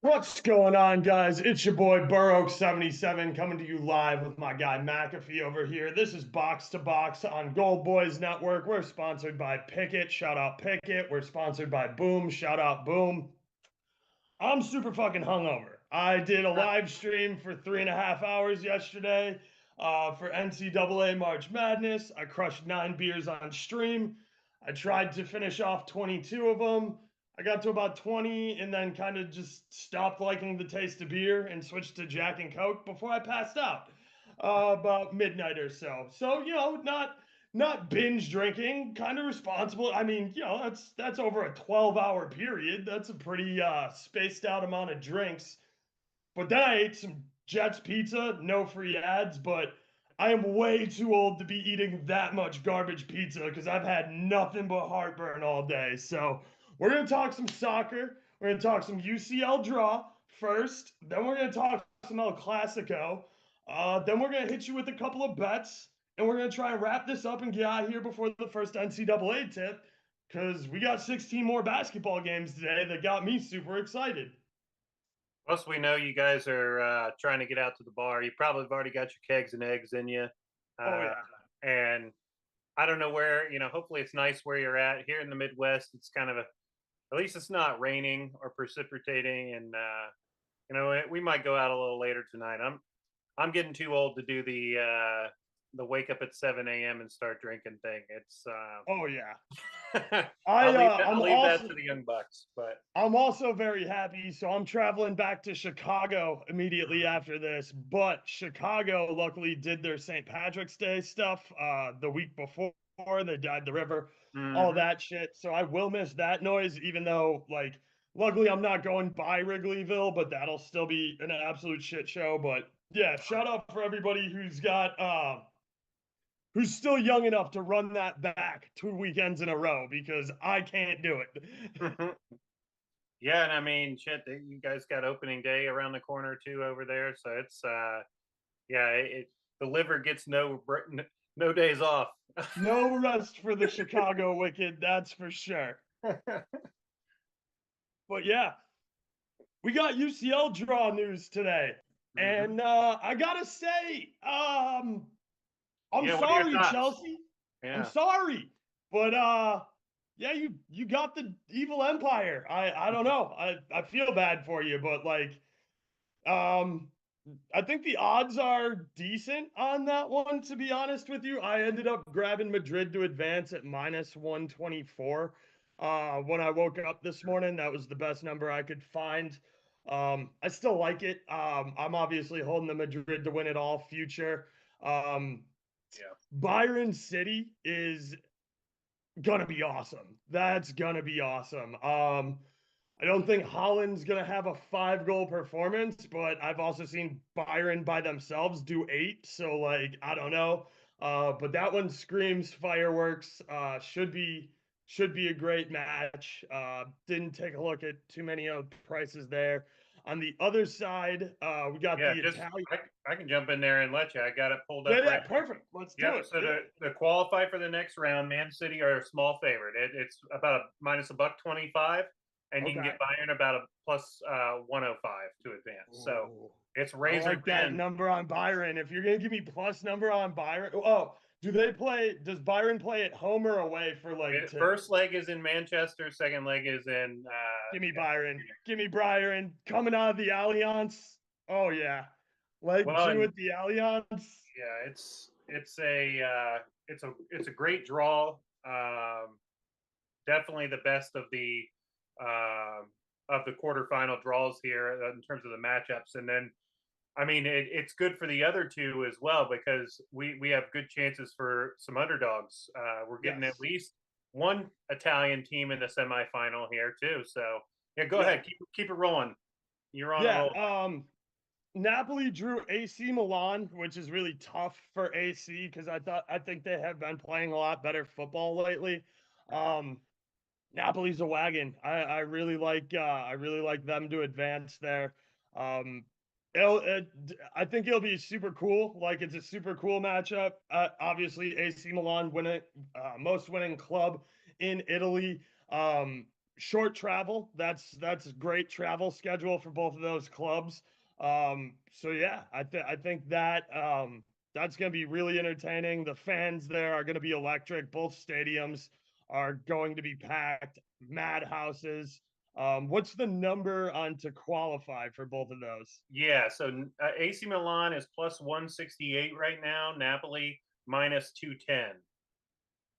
What's going on, guys? It's your boy Burroaks 77 coming to you live with my guy McAfee over here. This is Box to Box on Gold Boys Network. We're sponsored by Pickett. Shout out Pickett. We're sponsored by Boom. Shout out Boom. I'm super fucking hungover. I did a live stream for 3.5 hours yesterday for NCAA March Madness. I crushed 9 beers on stream. I tried to finish off 22 of them. I got to about 20 and then kind of just stopped liking the taste of beer and switched to Jack and Coke before I passed out about midnight or so. So, not binge drinking, kind of responsible. I mean, that's over a 12-hour period. That's a pretty spaced out amount of drinks. But then I ate some Jets pizza, no free ads, but I am way too old to be eating that much garbage pizza because I've had nothing but heartburn all day. So we're going to talk some soccer. We're going to talk some UCL draw first. Then we're going to talk some El Clasico. Then we're going to hit you with a couple of bets. And we're going to try and wrap this up and get out of here before the first NCAA tip because we got 16 more basketball games today that got me super excited. Plus, we know you guys are trying to get out to the bar. You probably have already got your kegs and eggs in you. Oh, yeah. And I don't know where, hopefully it's nice where you're at. Here in the Midwest, it's kind of at least it's not raining or precipitating. And, we might go out a little later tonight. I'm getting too old to do the wake up at 7 a.m. and start drinking thing. It's Oh, yeah. I'll leave that to the young bucks, but I'm also very happy. So I'm traveling back to Chicago immediately after this. But Chicago luckily did their St. Patrick's Day stuff the week before. They dyed the river, all that shit. So I will miss that noise, even though, luckily I'm not going by Wrigleyville, but that'll still be an absolute shit show. But yeah, shout out for everybody who's still young enough to run that back 2 weekends in a row because I can't do it. Yeah, and I mean, shit, you guys got opening day around the corner too over there, so it's the liver gets no days off. No rest for the Chicago Wicked, that's for sure. But yeah, we got UCL draw news today, and I gotta say, I'm sorry, Chelsea. Yeah. I'm sorry, but yeah, you got the evil empire. I don't know. I feel bad for you, but I think the odds are decent on that one, to be honest with you. I ended up grabbing Madrid to advance at -124 when I woke up this morning. That was the best number I could find. I still like it. I'm obviously holding the Madrid to win it all future. Byron City is gonna be awesome. That's gonna be awesome. I don't think Holland's gonna have a 5-goal performance, but I've also seen Byron by themselves do 8. So I don't know. But that one screams fireworks. Should be a great match. Didn't take a look at too many of the prices there. On the other side, we got the Italian. I can jump in there and let you. I got it pulled up. Yeah, right perfect. Let's do it. So to qualify for the next round, Man City are a small favorite. It's about a minus $1.25, and you can get Bayern about a plus 105 to advance. Ooh. So it's razor thin. That number on Byron. If you're gonna give me plus number on Byron, does Byron play at home or away for first leg is in Manchester, second leg is in give me Byron. Give me Byron coming out of the Allianz. Oh yeah. Leg 2 at the Allianz. Yeah, it's a great draw. Definitely the best of the quarterfinal draws here in terms of the matchups. And then I mean, it's good for the other two as well because we have good chances for some underdogs. We're getting at least one Italian team in the semifinal here too. So yeah, go ahead, keep it rolling. You're on a roll. Napoli drew AC Milan, which is really tough for AC because I think they have been playing a lot better football lately. Napoli's a wagon. I really like them to advance there. I think it'll be super cool. It's a super cool matchup. Obviously, AC Milan most winning club in Italy. short travel. That's a great travel schedule for both of those clubs. So yeah, I think that that's going to be really entertaining. The fans there are going to be electric. Both stadiums are going to be packed, madhouses. What's the number on to qualify for both of those? Yeah, so AC Milan is plus 168 right now. Napoli minus 210.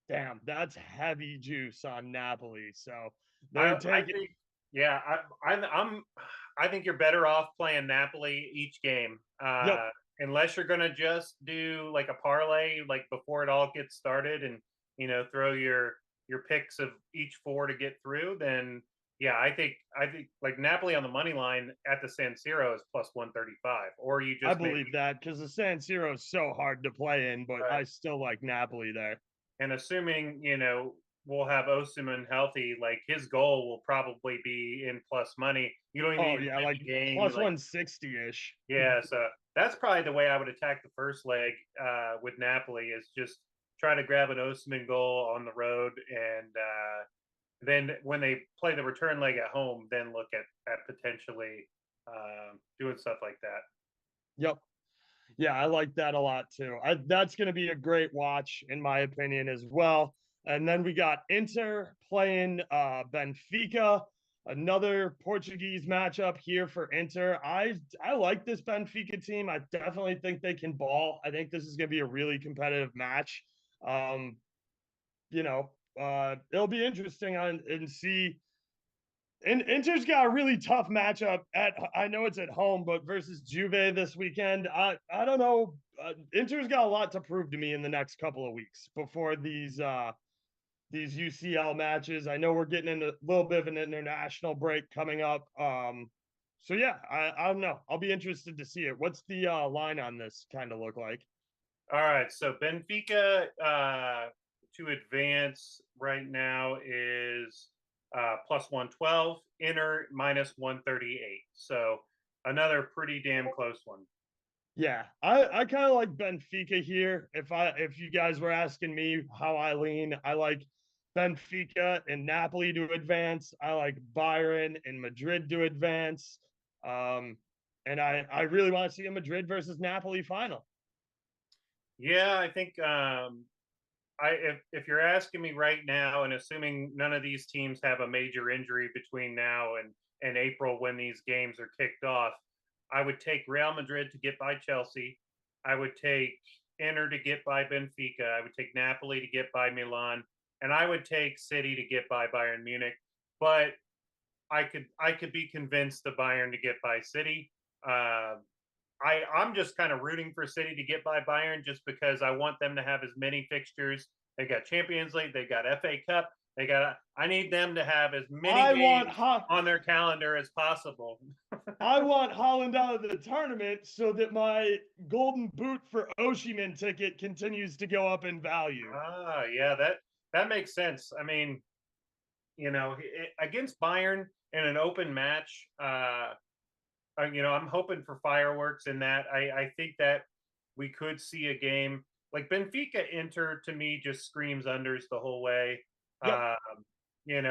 Damn, that's heavy juice on Napoli. So they're I taking. think, yeah, I think you're better off playing Napoli each game, Yep. unless you're gonna just do like a parlay, like before it all gets started, and throw your picks of each four to get through. Then yeah, I think like Napoli on the money line at the San Siro is plus 135, or you I just maybe believe that because the San Siro is so hard to play in, but I still like Napoli there. and assuming we'll have Osimhen healthy, like his goal will probably be in plus money. You don't even Oh need to yeah, win like the game. plus Like 160 ish. yeah, so that's probably the way I would attack the first leg with Napoli is just try to grab an Osimhen goal on the road, and then when they play the return leg at home, then look at potentially doing stuff like that. Yep. Yeah, I like that a lot too. That's going to be a great watch, in my opinion, as well. And then we got Inter playing Benfica, another Portuguese matchup here for Inter. I like this Benfica team. I definitely think they can ball. I think this is going to be a really competitive match. Um, it'll be interesting on and see. And Inter's got a really tough matchup at. I know it's at home, but versus Juve this weekend. I don't know. Inter's got a lot to prove to me in the next couple of weeks before these UCL matches. I know we're getting into a little bit of an international break coming up. So yeah, I don't know. I'll be interested to see it. What's the line on this kind of look like? All right, so Benfica to advance right now is plus 112, Inter minus 138. So another pretty damn close one. Yeah, I kind of like Benfica here. If you guys were asking me how I lean, I like Benfica and Napoli to advance. I like Bayern and Madrid to advance. Um, and I really want to see a Madrid versus Napoli final. Yeah, I think if you're asking me right now, and assuming none of these teams have a major injury between now and April when these games are kicked off, I would take Real Madrid to get by Chelsea. I would take Inter to get by Benfica. I would take Napoli to get by Milan, and I would take City to get by Bayern Munich. But I could be convinced the Bayern to get by City. I'm just kind of rooting for City to get by Bayern just because I want them to have as many fixtures. They got Champions League, they got FA Cup, they got. I need them to have as many I want games on their calendar as possible. I want Holland out of the tournament so that my golden boot for Oshiman ticket continues to go up in value. Yeah, that makes sense. I mean, against Bayern in an open match, I'm hoping for fireworks in that. I think that we could see a game like Benfica Inter to me just screams unders the whole way. Yep.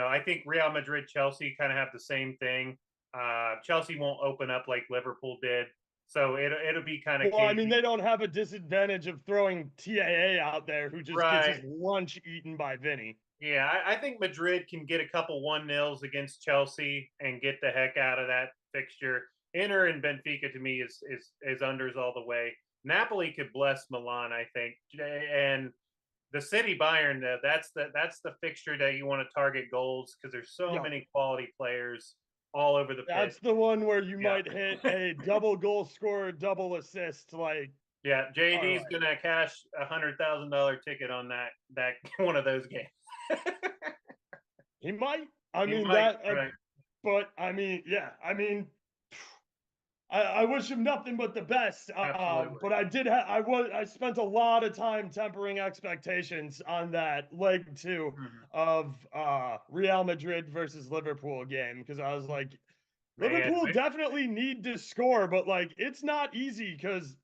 I think Real Madrid Chelsea kind of have the same thing. Chelsea won't open up like Liverpool did, so it'll be kind of Well, I cagey. mean, they don't have a disadvantage of throwing TAA out there who just gets his Right. lunch eaten by Vinny. Yeah, I think Madrid can get a couple 1-0s against Chelsea and get the heck out of that fixture. Inter and Benfica to me is unders all the way. Napoli could bless Milan, I think, and the City Bayern. That's the fixture that you want to target goals because there's so Yep. many quality players all over the pitch. That's the one where you Yeah, might hit a double goal scorer, double assist. Like, yeah. all JD's right. gonna cash $100,000 ticket on that one of those games. He might. I He mean, might, right? but I mean, yeah. I mean, I wish him nothing but the best. Absolutely. But I spent a lot of time tempering expectations on that leg two Mhm. of Real Madrid versus Liverpool game because I was like, Man, Liverpool definitely need to score, but like it's not easy because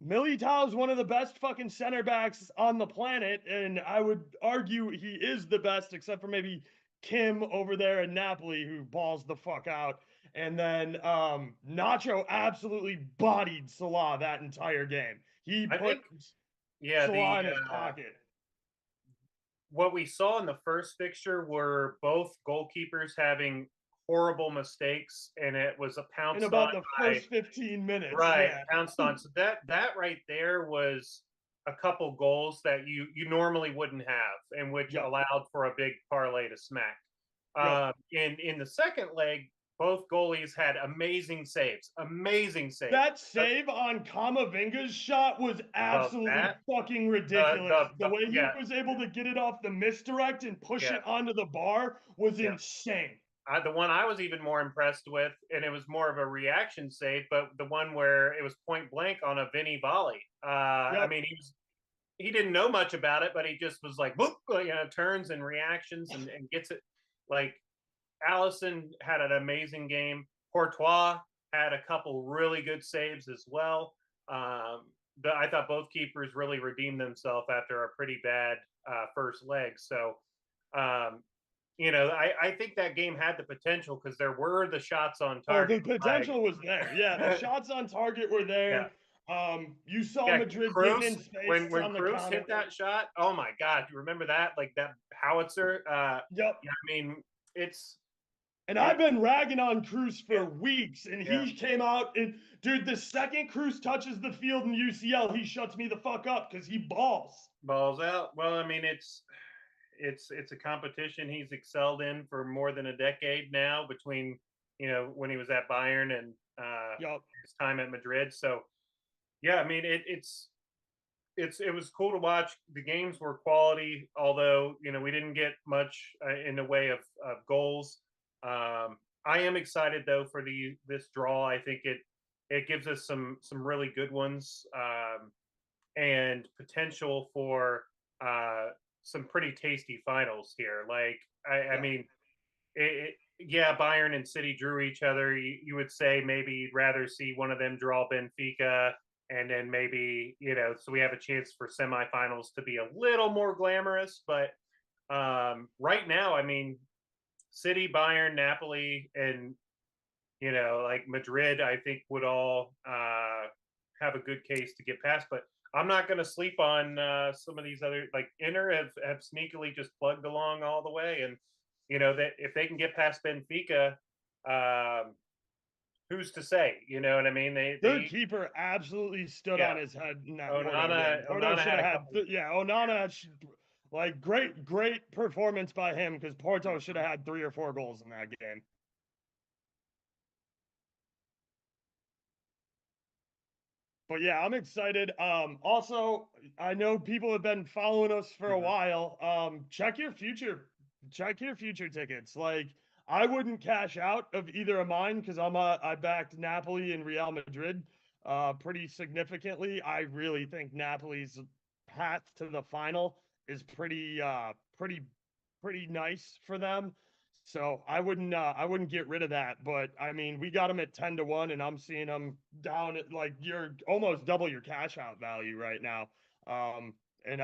Militao is one of the best fucking center backs on the planet, and I would argue he is the best, except for maybe Kim over there in Napoli, who balls the fuck out. And then Nacho absolutely bodied Salah that entire game. He I put think, yeah, Salah in his pocket. what we saw in the first fixture were both goalkeepers having horrible mistakes, and it was a In pounced on about the by, first 15 minutes, right, yeah. pounced on. So that right there was a couple goals that you normally wouldn't have, and which Yep. allowed for a big parlay to smack. Yep. In the second leg, both goalies had amazing saves. Amazing saves. That save on Kamavinga's shot was Well, absolutely that fucking ridiculous. The way he yeah, was able to get it off the misdirect and push yeah, it onto the bar was yeah. insane. The one I was even more impressed with, and it was more of a reaction save, but the one where it was point blank on a Vinny volley. I Yep. mean, he didn't know much about it, but he just was like, whoop, turns and reactions and gets it. Like Allison had an amazing game. Courtois had a couple really good saves as well. I thought both keepers really redeemed themselves after a pretty bad first leg. So, I think that game had the potential because there were the shots on Oh, target. the potential was there. Yeah, the Like, shots on target were yeah, there. You saw yeah. Madrid getting in Cruz, space when on the Cruz counter. hit that shot, oh my god, you remember that? Like that howitzer. Yep. Yeah, I mean, it's And it, I've been ragging on Cruz yeah, for weeks, and yeah. he came out and dude, the second Cruz touches the field in UCL, he shuts me the fuck up because he balls. Balls out. Well, I mean, it's a competition he's excelled in for more than a decade now between when he was at Bayern and Yep. his time at Madrid. So yeah, I mean it was cool to watch. The games were quality, although we didn't get much in the way of goals. I am excited though for this draw. I think it gives us some really good ones and potential for some pretty tasty finals here. Like I Yep. mean, yeah, Bayern and City drew each other. You would say maybe you'd rather see one of them draw Benfica, and then maybe so we have a chance for semifinals to be a little more glamorous. But right now, I mean, City, Bayern, Napoli, and like Madrid, I think would all have a good case to get past. But I'm not going to sleep on some of these other, like Inter have sneakily just plugged along all the way, and that if they can get past Benfica, um, who's to say? You know what I mean? Their They keeper absolutely stood yeah. on his head in that Porto game. Porto Onana should had have a had, couple. yeah, Onana, like, great performance by him because Porto should have had 3 or 4 goals in that game. But yeah, I'm excited. Also, I know people have been following us for a Mhm. while. Check your future tickets. Like, I wouldn't cash out of either of mine because I backed Napoli and Real Madrid pretty significantly. I really think Napoli's path to the final is pretty nice for them. So I wouldn't get rid of that. But I mean, we got them at 10-1, and I'm seeing them down at like you're almost double your cash out value right now. And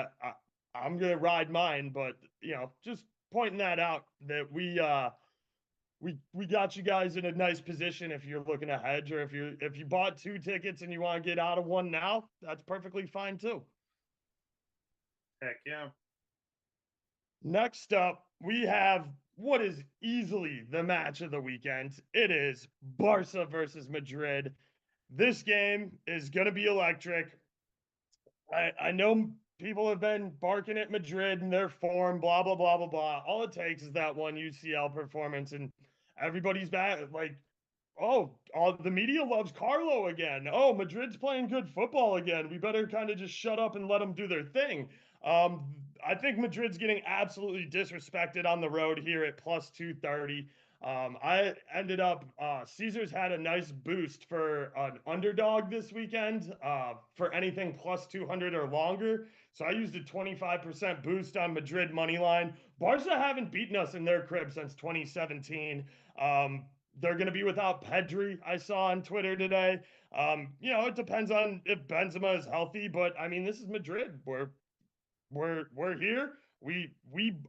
I'm gonna ride mine, but just pointing that out that we got you guys in a nice position if you're looking to hedge, or if you bought 2 tickets and you want to get out of one now, that's perfectly fine too. Heck yeah. Next up, we have what is easily the match of the weekend. It is Barca versus Madrid. This game is going to be electric. I know people have been barking at Madrid and their form, blah, blah, blah, blah, blah. All it takes is that one UCL performance, and everybody's back. Like, oh, all the media loves Carlo again. Oh, Madrid's playing good football again. We better kind of just shut up and let them do their thing. I think Madrid's getting absolutely disrespected on the road here at plus 230. I ended up, Caesars had a nice boost for an underdog this weekend for anything plus 200 or longer. So I used a 25% boost on Madrid money line. Barca haven't beaten us in their crib since 2017. They're going to be without Pedri, I saw on Twitter today. It depends on if Benzema is healthy, but I mean, this is Madrid. We're here. we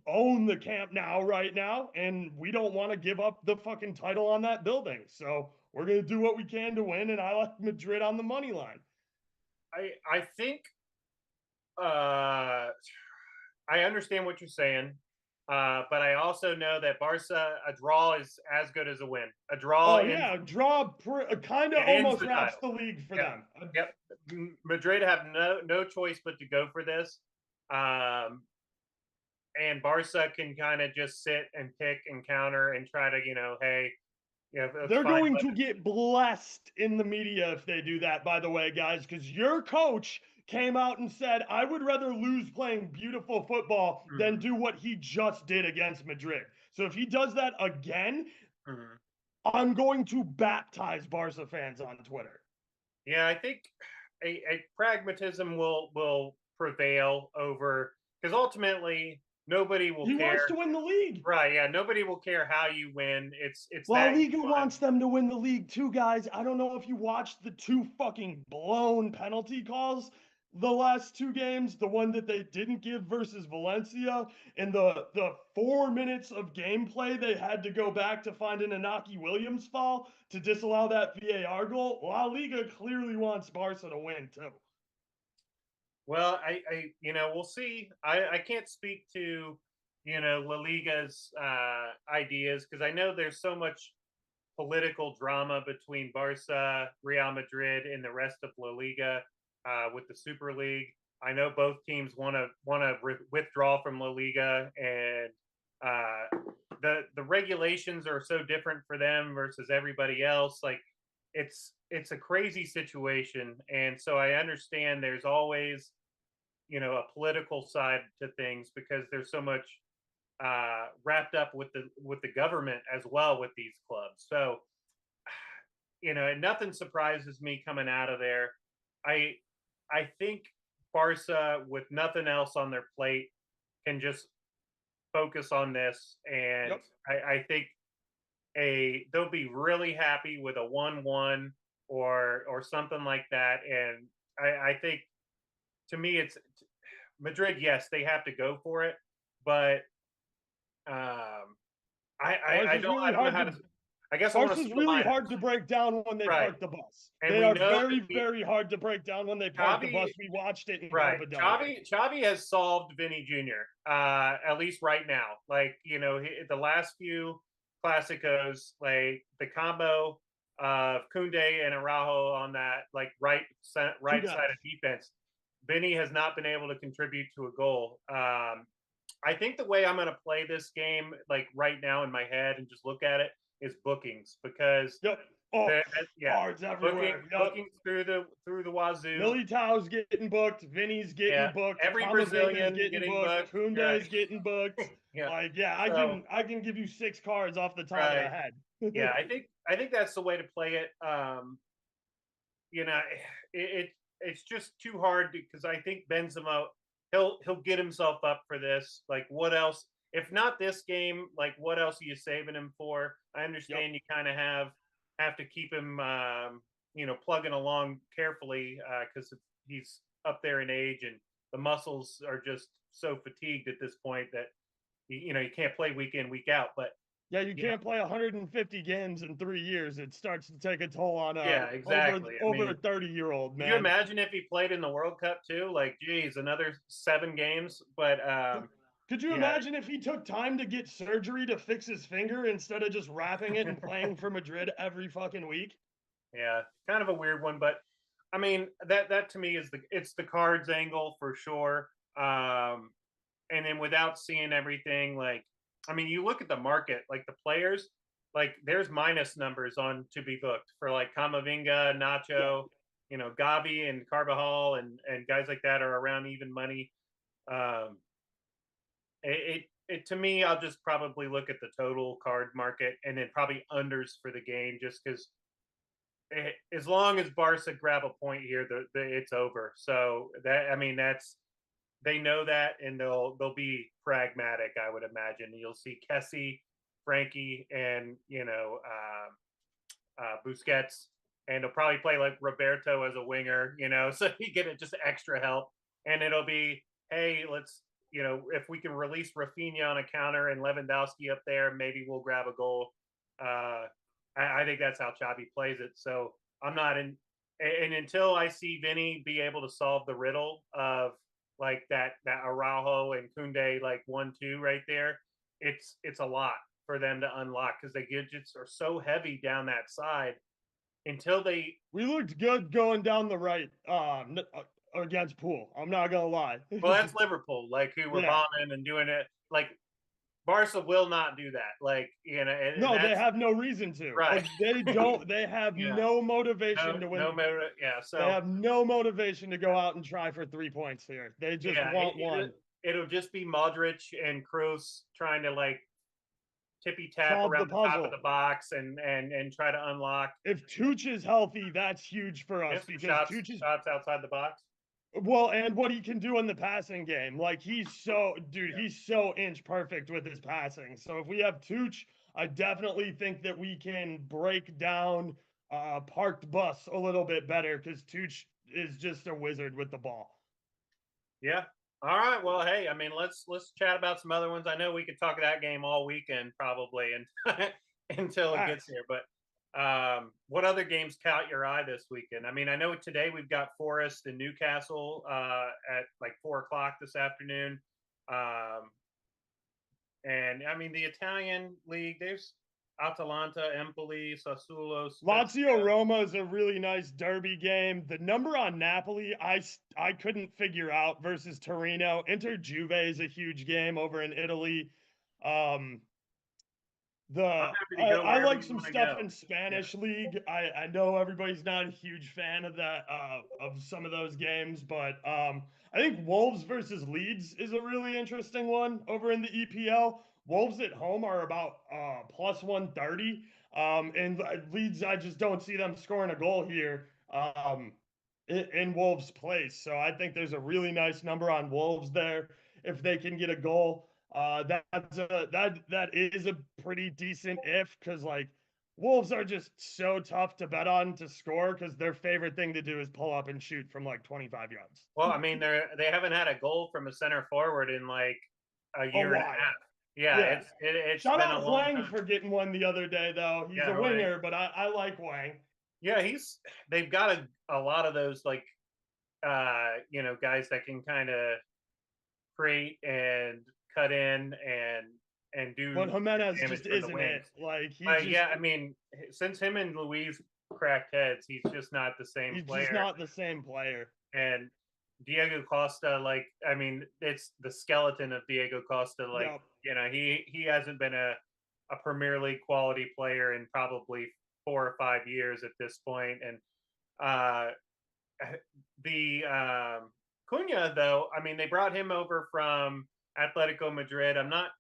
own the Camp Nou right now, and we don't want to give up the fucking title on that building. So we're gonna do what we can to win, and I like Madrid on the money line. I think I understand what you're saying, but I also know that Barca, a draw is as good as a win. A draw Oh ends yeah, draw kind of it ends almost the wraps title. the league for Yep. them. Yep. Madrid have no choice but to go for this. And Barca can kind of just sit and pick and counter and try to, hey, let's They're find. going to get blessed in the media if they do that, by the way, guys, because your coach came out and said, I would rather lose playing beautiful football than Mhm. do what he just did against Madrid. So if he does that again, Mhm. I'm going to baptize Barca fans on Twitter. Yeah, I think a pragmatism will prevail over, because ultimately nobody will He care. wants to win the league. Right? Yeah, nobody will care how you win. It's La that you Liga won. wants them to win the league too, guys. I don't know if you watched the two fucking blown penalty calls the last two games, the one that they didn't give versus Valencia, and the 4 minutes of gameplay they had to go back to find an Inaki Williams foul to disallow that VAR goal. La Liga clearly wants Barca to win too. Well, we'll see. I can't speak to, La Liga's ideas, because I know there's so much political drama between Barca, Real Madrid, and the rest of La Liga with the Super League. I know both teams want to withdraw from La Liga, and the regulations are so different for them versus everybody else. Like, it's a crazy situation, and so I understand there's always, a political side to things, because there's so much wrapped up with the government as well with these clubs. So, and nothing surprises me coming out of there. I I think Barca, with nothing else on their plate, can just focus on this, and Yep. I think they'll be really happy with a 1-1 or something like that. And I think, to me, it's Madrid. Yes, they have to go for it, but I Barca's don't really know hard how to to. I guess I want to Barca's see the really lineup. hard to break down when they Right. park the bus. And They we are know that very, very hard to break down when they park the bus. Xavi, We watched it in right? Copa del Rey. Xavi has solved Vinny Jr. At least right now. Like, the last few Clásicos, like the combo of Koundé and Araujo on that, like, right side of defense, Vinny has not been able to contribute to a goal. I think the way I'm going to play this game, like right now in my head, and just look at it, is bookings, because Yep. Oh, yeah, cards everywhere. Yep. bookings through the wazoo. Militao's getting booked. Vinny's Yeah, getting booked. every Kamavinga's Brazilian getting getting booked. booked. Right. Koundé's getting booked. Yeah. Like, yeah, So, I can give you 6 cards off the top of the right. head. Yeah, I think that's the way to play it. You know, it's just too hard, because I think Benzema, he'll get himself up for this. Like, what else? If not this game, like, what else are you saving him for? I Yep. understand you kind of have to keep him, plugging along carefully, because he's up there in age, and the muscles are just so fatigued at this point that you can't play week in, week out. But Yeah, you you know, can't play 150 games in 3 years. It starts to take a toll on yeah, exactly. I over a mean, 30-year-old could you man. imagine if he played in the World Cup too? Like, geez, another 7 games. But Could you yeah, imagine if he took time to get surgery to fix his finger instead of just wrapping it and playing for Madrid every fucking week? yeah, kind of a weird one. But I mean, that to me is it's the cards angle for sure. And then, without seeing everything, like, I mean, you look at the market, like the players, like, there's minus numbers on to be booked for, like, Camavinga, Yeah. Nacho, Gavi and Carvajal, and guys like that are around even money. Um, it to me, I'll just probably look at the total card market, and then probably unders for the game, just because as long as Barca grab a point here, it's over. So that, I mean, they know that, and they'll be pragmatic. I would imagine you'll see Kessie, Frankie, and Busquets, and they'll probably play like Roberto as a winger. So you get it, just extra help, and it'll be, hey, if we can release Rafinha on a counter and Lewandowski up there, maybe we'll grab a goal. I think that's how Xavi plays it. So I'm not in, and until I see Vinny be able to solve the riddle of like that Araujo and Kunde like 1-2 right there, it's a lot for them to unlock because the gadgets are so heavy down that side until they. We looked good going down the right against Pool. I'm not gonna lie. Well, that's Liverpool, like who were Yeah. bombing and doing it. Like Barca will not do that. Like and No, they that's have no reason to. right. Like they don't. They have Yeah, no motivation to win. no matter. Yeah, They so have no motivation to go out and try for 3 points here. They just yeah, want one. it'll just be Modric and Kroos trying to like tippy tap Solve the around the top of puzzle. the box and try to unlock. If Tooch is healthy, that's huge for us Some because Tooch is shots outside the box. well, and what he can do in the passing game. Like he's so he's so inch perfect with his passing. So if we have Tooch, I definitely think that we can break down parked bus a little bit better because Tooch is just a wizard with the ball. Yeah. All right. Well, hey, I mean, let's chat about some other ones. I know we could talk that game all weekend probably, and until it gets here. But what other games caught your eye this weekend? I mean, I know today we've got Forest and Newcastle at like 4 o'clock this afternoon. And I mean, the Italian league, there's Atalanta, Empoli, Sassuolo, Lazio Roma is a really nice derby game. The number on Napoli, I couldn't figure out versus Torino. Inter Juve is a huge game over in Italy. I like some stuff in Spanish league. I know everybody's not a huge fan of that of some of those games, but I think Wolves versus Leeds is a really interesting one over in the EPL. Wolves at home are about plus 130. And Leeds, I just don't see them scoring a goal here in Wolves' place. So I think there's a really nice number on Wolves there if they can get a goal. That is a pretty decent if because like Wolves are just so tough to bet on to score because their favorite thing to do is pull up and shoot from like 25 yards. Well, I mean, they haven't had a goal from a center forward in like a year and a half. Yeah, it's Shout been a out long Wang time. for getting one the other day though. He's a winger, but I like Wang. Yeah, they've got a lot of those like guys that can kind of create and cut in and do. But Jimenez just isn't it. Like yeah, I mean, since him and Luis cracked heads, he's just not the same player. He's just not the same player. And Diego Costa, like, I mean, it's the skeleton of Diego Costa. Like, he hasn't been a Premier League quality player in probably 4 or 5 years at this point. And the Cunha, though, I mean, they brought him over from Atletico Madrid. I'm not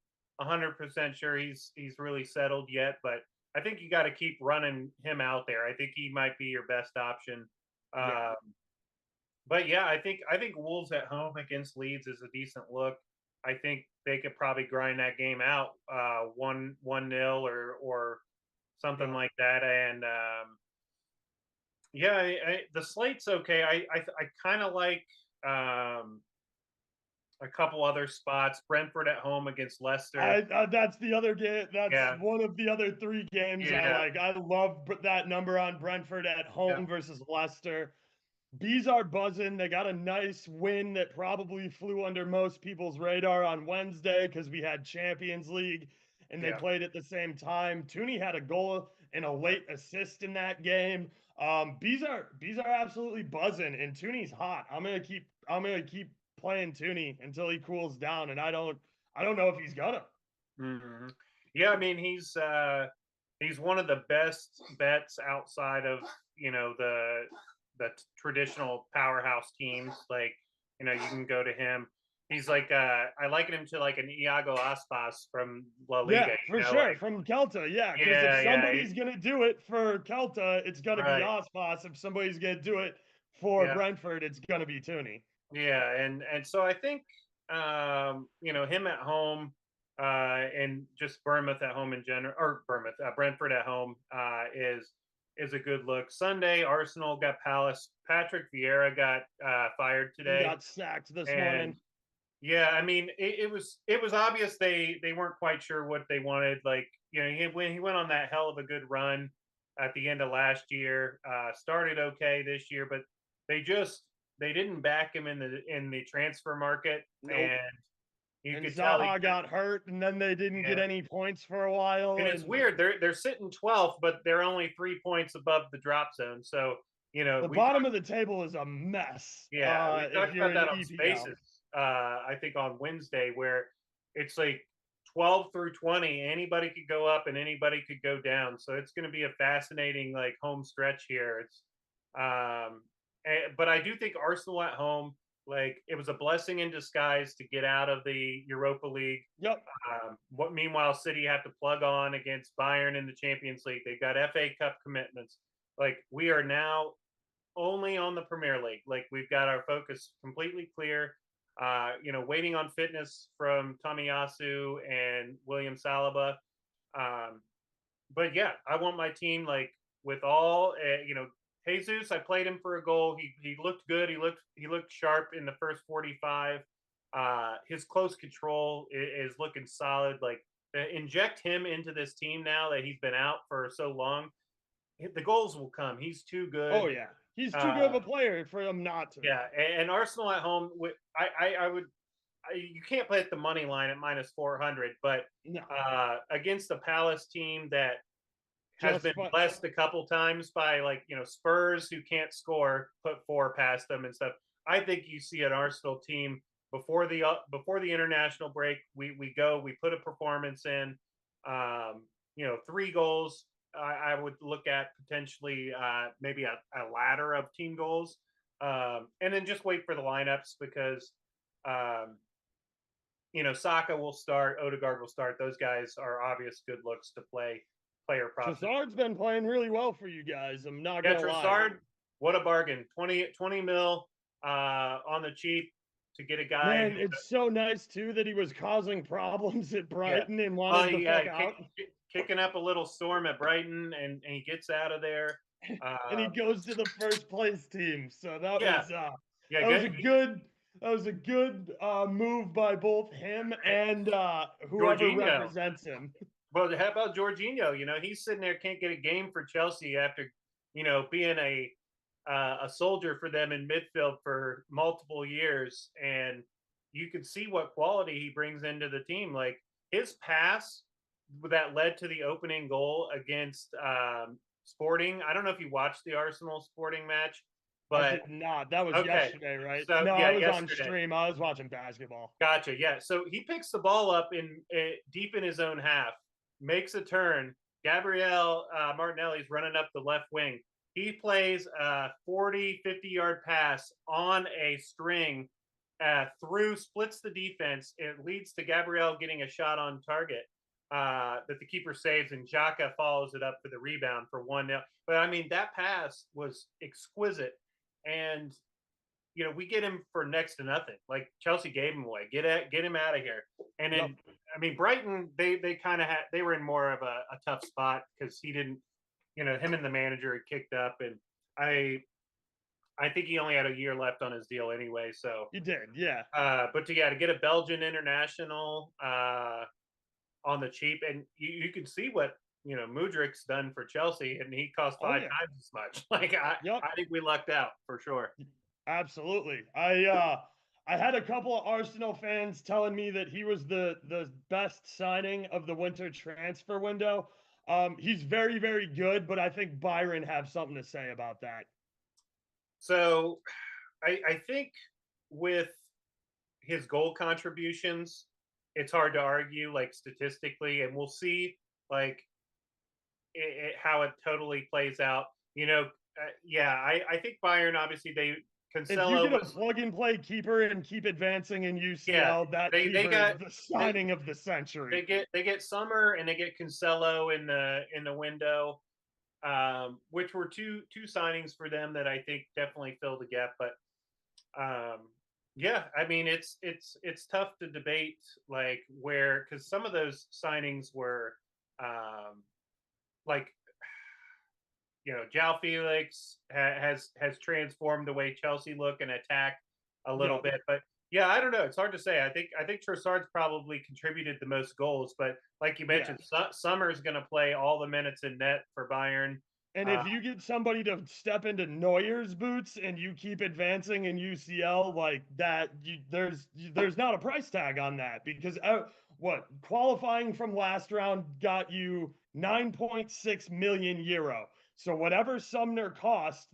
100% sure he's really settled yet, but I think you got to keep running him out there. I think he might be your best option. But yeah, I think Wolves at home against Leeds is a decent look. I think they could probably grind that game out 1-0 or something like that. And the slate's okay. I kind of like a couple other spots. Brentford at home against Leicester. That's the other game. That's one of the other 3 games I like. I love that number on Brentford at home versus Leicester. Bees are buzzing. They got a nice win that probably flew under most people's radar on Wednesday because we had Champions League and they played at the same time. Tooney had a goal and a late assist in that game. Bees are absolutely buzzing and Tooney's hot. I'm gonna keep playing Tooney until he cools down, and I don't know if he's gonna. Mm-hmm. Yeah, I mean he's one of the best bets outside of the traditional powerhouse teams. Like you can go to him. He's like I liken him to like an Iago Aspas from La Liga. Yeah, for sure, from Celta. Yeah, because if somebody's gonna do it for Celta, it's gonna be Aspas. If somebody's gonna do it for Brentford, it's gonna be Tooney. Yeah, and so I think him at home and just Bournemouth at home in general, or Brentford at home is a good look. Sunday, Arsenal got Palace. Patrick Vieira got fired today. He got sacked this morning. Yeah, I mean, it was obvious they weren't quite sure what they wanted. Like, you know, when he went on that hell of a good run at the end of last year, started okay this year, but they just they didn't back him in the transfer market, Nope. and you And could tell he Zaha got hurt, and then they didn't get yeah. any points for a while. And it's And weird. They're sitting 12th, but they're only 3 points above the drop zone. So, you know, the bottom of the table is a mess. yeah, we If talked you're about in that on EPL. Spaces, I think on Wednesday, where it's like 12 through 20, anybody could go up and anybody could go down. So it's going to be a fascinating like home stretch here. But I do think Arsenal at home, like it was a blessing in disguise to get out of the Europa League. Yep. What meanwhile City have to plug on against Bayern in the Champions League. They've got FA Cup commitments. Like we are now only on the Premier League. Like we've got our focus completely clear. You know, waiting on fitness from Tomiyasu and William Saliba. Um, but yeah, I want my team like with all you know. Jesus, I played him for a goal. He looked good. He looked sharp in the first 45. His close control is looking solid. Like inject him into this team now that he's been out for so long. The goals will come. He's too good. Oh yeah, he's too good of Uh, a player for him not to. yeah, and Arsenal at home. I would. You can't play at the money line at minus 400, but No, against a Palace team that has just been blessed a couple times by like you know Spurs who can't score, put four past them and stuff. I think you see an Arsenal team before the international break. We go, we put a performance in. You know, 3 goals. I would look at potentially maybe a ladder of team goals, and then just wait for the lineups because um, you know Saka will start, Odegaard will start. Those guys are obvious good looks to play player props. Trossard's been playing really well for you guys. I'm not Yeah, gonna lie. Trossard, what a bargain. 20 mil on the cheap to get a guy Man, who it's so nice too that he was causing problems at yeah. Brighton and wanted the Yeah, fuck out. kicking up a little storm at Brighton and he gets out of there. And he Um, goes to the first place team. So yeah, yeah, that was a good move by both him and whoever Jorginho. represents him. Well, how about Jorginho? You know, he's sitting there, can't get a game for Chelsea after, you know, being a soldier for them in midfield for multiple years, and you can see what quality he brings into the team. Like his pass that led to the opening goal against Sporting. I don't know if you watched the Arsenal Sporting match, I but did not. That was okay. yesterday, right? So No, yeah, I was on yesterday. stream. I was watching basketball. Gotcha. Yeah. So he picks the ball up in deep in his own half, makes a turn. Gabriel Martinelli's running up the left wing. He plays a 40, 50-yard pass on a string through, splits the defense. It leads to Gabriel getting a shot on target that the keeper saves, and Xhaka follows it up for the rebound for 1-0. But I mean, that pass was exquisite. And you know, we get him for next to nothing. Like Chelsea gave him away. Get him out of here. And then, Yep. I mean, Brighton, they kind of they were in more of a tough spot because he didn't, you know, him and the manager had kicked up, and I think he only had a year left on his deal anyway. So He did, yeah. but to get a Belgian international on the cheap, and you can see what you know Mudrik's done for Chelsea, and he cost 5 times as much. Like Yep. I think we lucked out for sure. Absolutely. I had a couple of Arsenal fans telling me that he was the best signing of the winter transfer window. He's very, very good, but I think Byron have something to say about that. So I think with his goal contributions, it's hard to argue like statistically, and we'll see like how it totally plays out. You know, yeah, I think Bayern obviously If you Cancelo get a was plug-and-play keeper and keep advancing in yeah UCL, that they keeper got is the signing of the century. they get Summer and they get Cancelo in the window, which were two signings for them that I think definitely filled the gap. But yeah, I mean it's tough to debate like where because some of those signings were like you know Jao Felix has transformed the way Chelsea look and attack a little Yep. bit, but Yeah, I don't know. It's hard to say. I think Trossard's probably contributed the most goals, but like you mentioned, Yes. Summer's going to play all the minutes in net for Bayern. And Uh, if you get somebody to step into Neuer's boots and you keep advancing in UCL like that, there's not a price tag on that because what qualifying from last round got you 9.6 million euro. So whatever Sumner cost,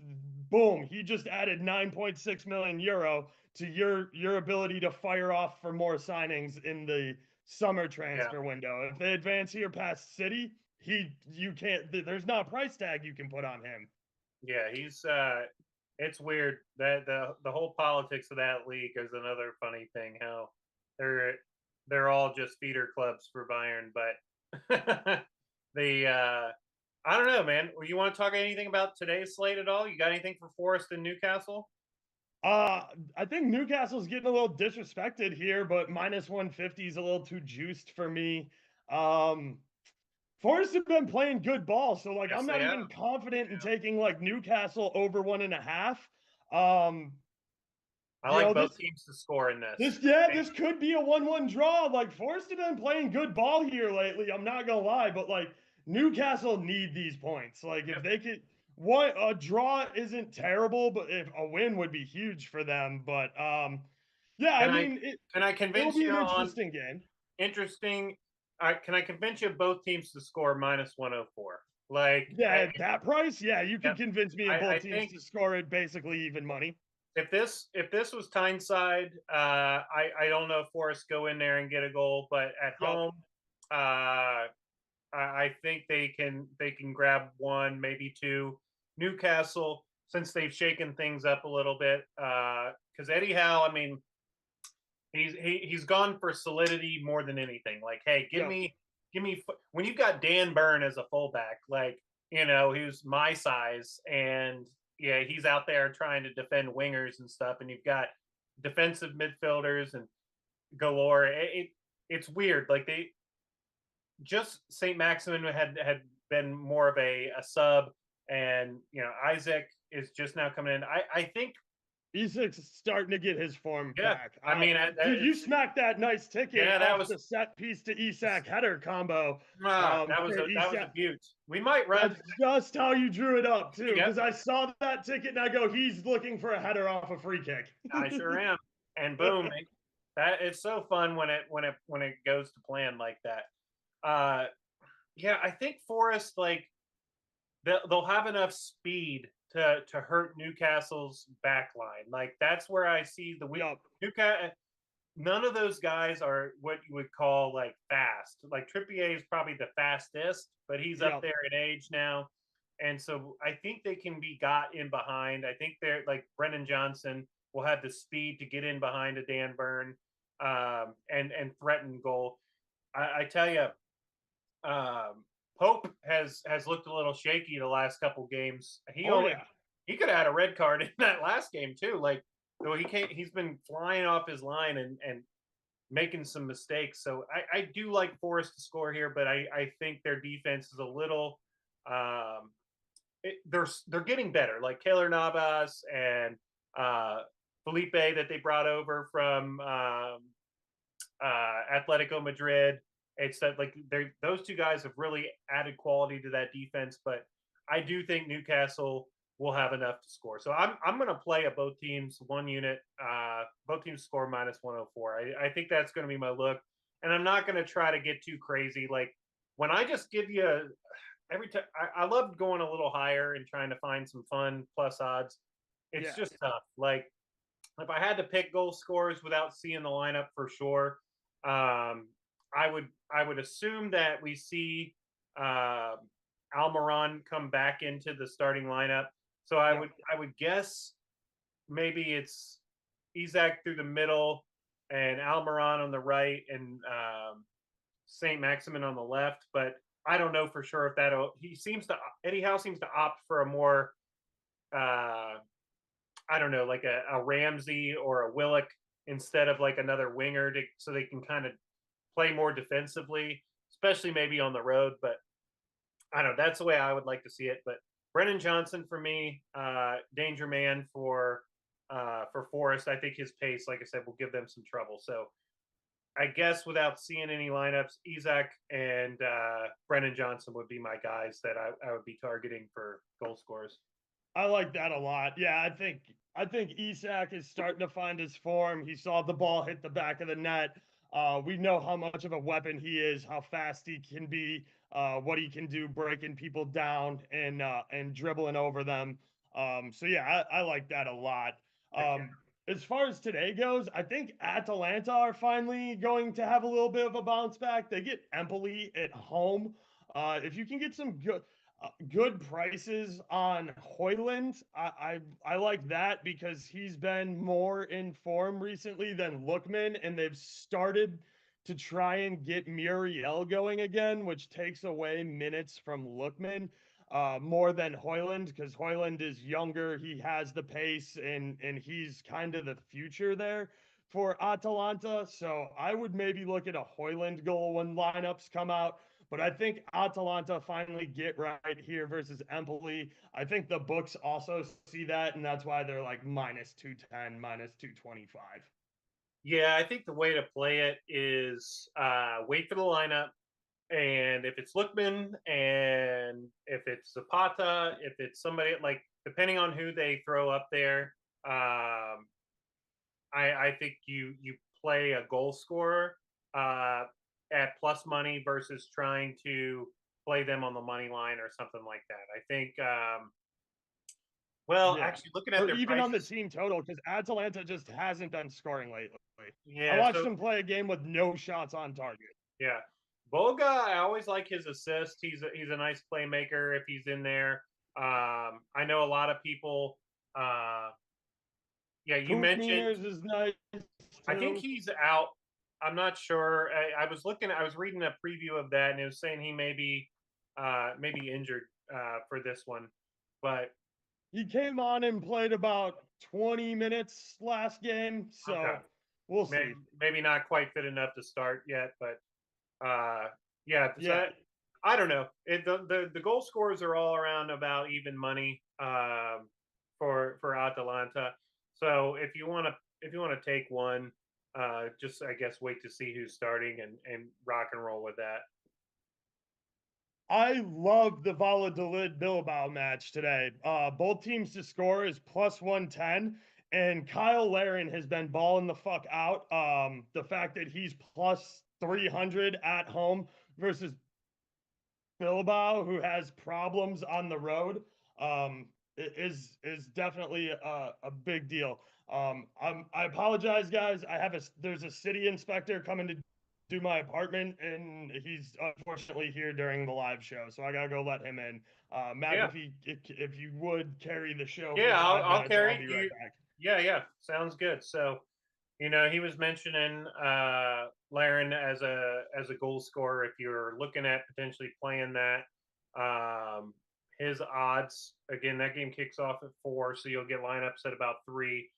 boom, he just added 9.6 million euro to your ability to fire off for more signings in the summer yeah, transfer window. If they advance here past City, you can't. There's not a price tag you can put on him. yeah, he's it's weird that the whole politics of that league is another funny thing. How they're they're all just feeder clubs for Bayern, but the I don't know, man. You want to talk anything about today's slate at all? You got anything for Forest and Newcastle? Uh, I think Newcastle's getting a little disrespected here, but minus 150 is a little too juiced for me. Um, Forest have been playing good ball, so like Yes, I'm they not have. even confident in Yeah. taking like Newcastle over 1.5. Um, I you like know, both teams to score in this. this could be a 1-1 draw. Like Forest have been playing good ball here lately. I'm not gonna lie, but like Newcastle need these points. Like if Yep. they could, what a draw isn't terrible, but if a win would be huge for them. But yeah, I Can I mean can I it'll convince be you an on interesting game. interesting? Can I convince you both teams to score minus 104? Like, Yeah, at that price, yeah, you yep. could convince me of I both teams think to score it basically even money. if this was Tyneside, I don't know if Forest go in there and get a goal, but at Yep. home, I think they can grab one, maybe two. Newcastle, since they've shaken things up a little bit, because Eddie Howe, I mean, he's gone for solidity more than anything. Like, hey, give Yep. me when you've got Dan Byrne as a fullback, like who's my size, and yeah, he's out there trying to defend wingers and stuff, and you've got defensive midfielders and galore. It's weird. Like they just Saint Maximin had been more of a sub, and Isaac is just now coming in. I think Isak's starting to get his form yeah. back. I mean, Dude, you it's smacked that nice ticket yeah. That off was the set piece to Isak header combo. For that was a Isak. beaut. We might run. That's just how you drew it up too, Yep, because I saw that ticket and I go, he's looking for a header off a free kick. I sure am. And boom, that it's so fun when it goes to plan like that. Uh, yeah, I think Forest like they'll have enough speed to hurt Newcastle's back line. Like that's where I see the weak. Yup. Newcastle. None of those guys are what you would call like fast. Like Trippier is probably the fastest, but he's up Yup. there in age now. And so I think they can be got in behind. I think they're like Brennan Johnson will have the speed to get in behind a Dan Byrne and threaten goal. I tell you, Pope has looked a little shaky the last couple games. Oh yeah. He could have had a red card in that last game too. Like though he's been flying off his line and making some mistakes. So I do like Forest to score here, but I think their defense is a little they're getting better. Like Keylor Navas and Felipe that they brought over from Atletico Madrid. It's that like those two guys have really added quality to that defense, but I do think Newcastle will have enough to score. So I'm going to play at both teams, one unit, both teams score minus 104. I think that's going to be my look, and I'm not going to try to get too crazy. Like when I just give you every time, I love going a little higher and trying to find some fun plus odds. It's Yeah. just tough. Like if I had to pick goal scorers without seeing the lineup for sure, I would assume that we see Almiron come back into the starting lineup. So I Yep. would guess maybe it's Isak through the middle and Almiron on the right and Saint Maximin on the left. But I don't know for sure if Eddie Howe seems to opt for a more I don't know, like a Ramsey or a Willock instead of like another winger so they can kind of play more defensively, especially maybe on the road. But I don't know. That's the way I would like to see it. But Brennan Johnson for me, danger man for for Forrest. I think his pace, like I said, will give them some trouble. So I guess without seeing any lineups, Isaac and Brennan Johnson would be my guys that I would be targeting for goal scorers. I like that a lot. Yeah, I think Isak is starting to find his form. He saw the ball hit the back of the net. We know how much of a weapon he is, how fast he can be, what he can do, breaking people down and dribbling over them. So yeah, I like that a lot. Okay. As far as today goes, I think Atalanta are finally going to have a little bit of a bounce back. They get Empoli at home. If you can get some good prices on Hoyland. I like that because he's been more in form recently than Lookman, and they've started to try and get Muriel going again, which takes away minutes from Lookman more than Hoyland because Hoyland is younger. He has the pace, and he's kind of the future there for Atalanta. So I would maybe look at a Hoyland goal when lineups come out. But I think Atalanta finally get right here versus Empoli. I think the books also see that, and that's why they're like minus 210, minus 225. Yeah, I think the way to play it is wait for the lineup, and if it's Lookman, and if it's Zapata, if it's somebody like depending on who they throw up there, I think you play a goal scorer at plus money versus trying to play them on the money line or something like that. I think. Well, Yeah. actually, looking at Or their even on the prices, team total, because Atalanta just hasn't been scoring lately. I yeah. watched So them play a game with no shots on target. yeah, Boga, I always like his assist. He's a nice playmaker if he's in there. I know a lot of people. Uh, yeah, you mentioned. Poopmeters is nice I think too. he's out. I'm not sure. I was looking. I was reading a preview of that, and it was saying he maybe injured for this one. But He came on and played about 20 minutes last game, okay, so we'll maybe see. maybe not quite fit enough to start yet. But yeah. So Yeah. I don't know. The goal scorers are all around about even money for Atalanta. So if you want to take one, just I guess wait to see who's starting and rock and roll with that. I love the Valladolid Bilbao match today. Both teams to score is plus 110, and Kyle Larin has been balling the fuck out. The fact that he's plus 300 at home versus Bilbao, who has problems on the road, is definitely a big deal. I apologize, guys. There's a city inspector coming to do my apartment, and he's unfortunately here during the live show, so I gotta go let him in. Yeah, McAfee, if you would carry the show for yeah, I'll, 5 I'll minutes, and I'll carry be right you. back. Yeah, yeah, sounds good. So he was mentioning Laren as a goal scorer. If you're looking at potentially playing that, his odds again that game kicks off at 4, so you'll get lineups at about 3.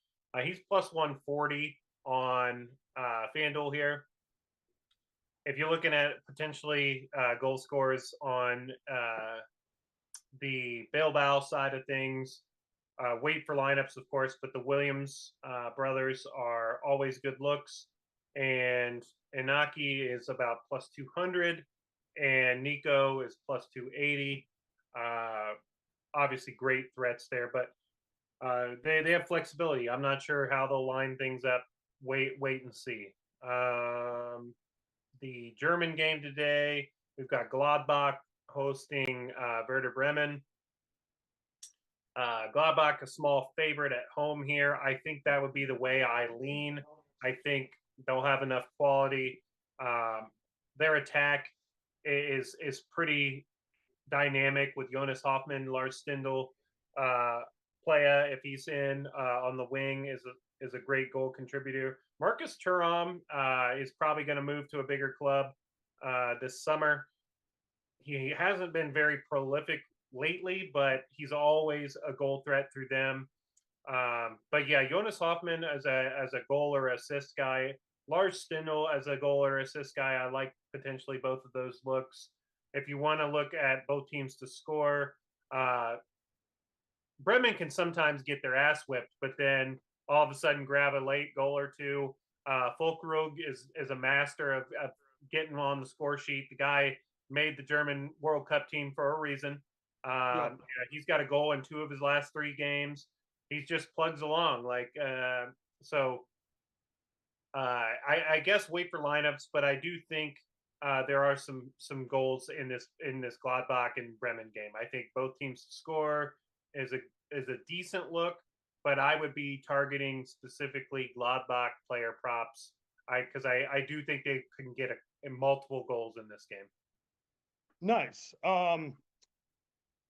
He's plus 140 on FanDuel here. If you're looking at potentially goal scorers on the Bilbao side of things, wait for lineups, of course, but the Williams brothers are always good looks. And Inaki is about plus 200, and Nico is plus 280. Obviously, great threats there, but they have flexibility. I'm not sure how they'll line things up. Wait and see. The German game today, we've got Gladbach hosting Werder Bremen. Gladbach, a small favorite at home here. I think that would be the way I lean. I think they'll have enough quality. Their attack is pretty dynamic with Jonas Hoffman, Lars Stindl, Playa if he's in on the wing is a great goal contributor. Marcus Thuram is probably going to move to a bigger club this summer. He hasn't been very prolific lately, but he's always a goal threat through them. But yeah, Jonas Hoffman as a goal or assist guy, Lars Stindl as a goal or assist guy, I like potentially both of those looks. If you want to look at both teams to score, Bremen can sometimes get their ass whipped, but then all of a sudden grab a late goal or two. Fulkrug is a master of getting on the score sheet. The guy made the German World Cup team for a reason. Yep. He's got a goal in 2 of his last 3 games. He just plugs along. So I guess wait for lineups, but I do think there are some goals in this Gladbach and Bremen game. I think both teams to score is a decent look, but I would be targeting specifically Gladbach player props. Because I do think they can get multiple goals in this game. Nice.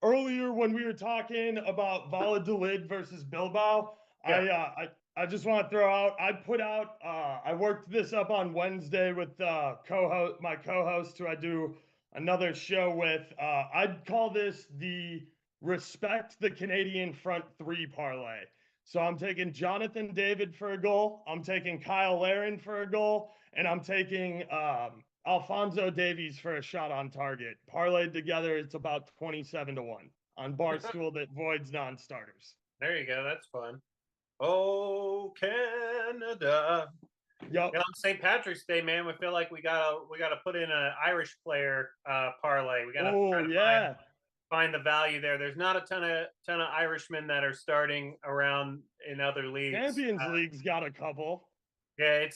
Earlier when we were talking about Valladolid versus Bilbao, Yeah. I just want to throw out, I worked this up on Wednesday with my co-host who I do another show with. I'd call this the respect the Canadian front three parlay. So I'm taking Jonathan David for a goal, I'm taking Kyle Larin for a goal, and I'm taking Alfonso Davies for a shot on target. Parlayed together, it's about 27-1 on Barstool that voids non-starters. There you go. That's fun. Oh, Canada. Yep. On St. Patrick's Day, man, we feel like we gotta put in an Irish player parlay. We gotta try to find the value there. There's not a ton of Irishmen that are starting around in other leagues. Champions League's got a couple. Yeah,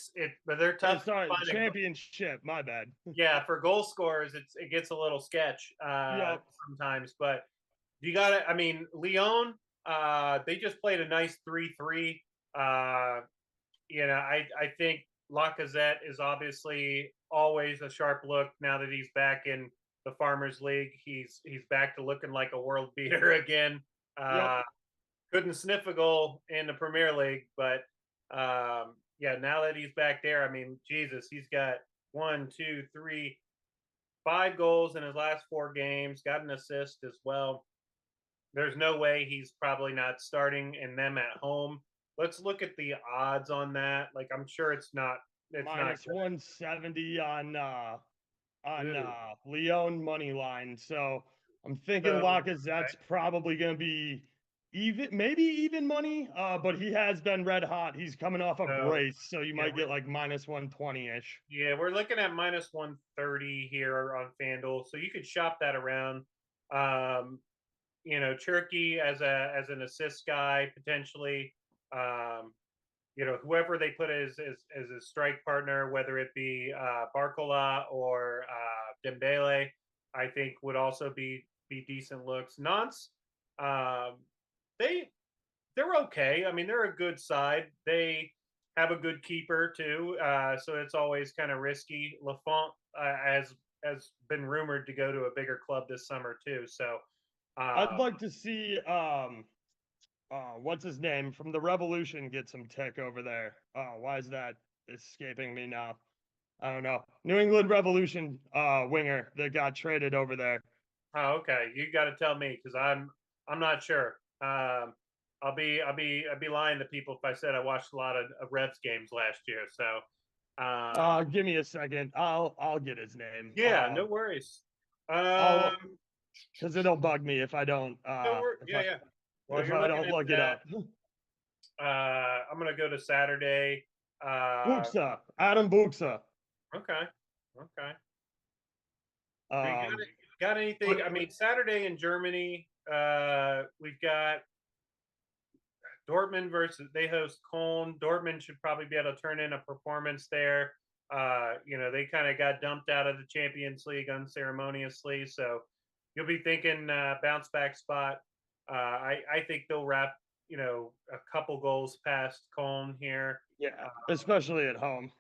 but they're tough. Sorry, championship. My bad. Yeah, for goal scorers, it gets a little sketch sometimes. But you got to. I mean, Lyon. They just played a nice 3-3. I think Lacazette is obviously always a sharp look now that he's back in the Farmers League. He's back to looking like a world beater again. Couldn't sniff a goal in the Premier League, but now that he's back there, I mean, Jesus, he's got 5 goals in his last 4 games, got an assist as well. There's no way he's probably not starting in them at home. Let's look at the odds on that. Like, I'm sure it's not. It's minus 170 on Lyon money line. So I'm thinking Lacazette's probably going to be maybe even money. But he has been red hot. He's coming off a brace, so you might get like minus 120-ish. Yeah, we're looking at minus 130 here on FanDuel, so you could shop that around. Cherky as an assist guy potentially. Whoever they put as a strike partner, whether it be Barcola or Dembele, I think would also be decent looks. Nantes, they're okay. I mean, they're a good side. They have a good keeper too, so it's always kind of risky. Lafont has been rumored to go to a bigger club this summer too. So I'd like to see what's his name from the Revolution get some tick over there. Why is that escaping me now? I don't know. New England Revolution winger that got traded over there. Oh, okay. You got to tell me because I'm not sure. I'd be lying to people if I said I watched a lot of Revs games last year. So give me a second. I'll get his name. Yeah, no worries. Because it'll bug me if I don't. Well, if I don't look it up. I'm gonna go to Saturday. Buxa, Adam Buxa. Okay. Got anything? I mean, Saturday in Germany, we've got Dortmund they host Cologne. Dortmund should probably be able to turn in a performance there. They kind of got dumped out of the Champions League unceremoniously, so you'll be thinking bounce back spot. I think they'll wrap, a couple goals past Cologne here. Yeah, especially at home.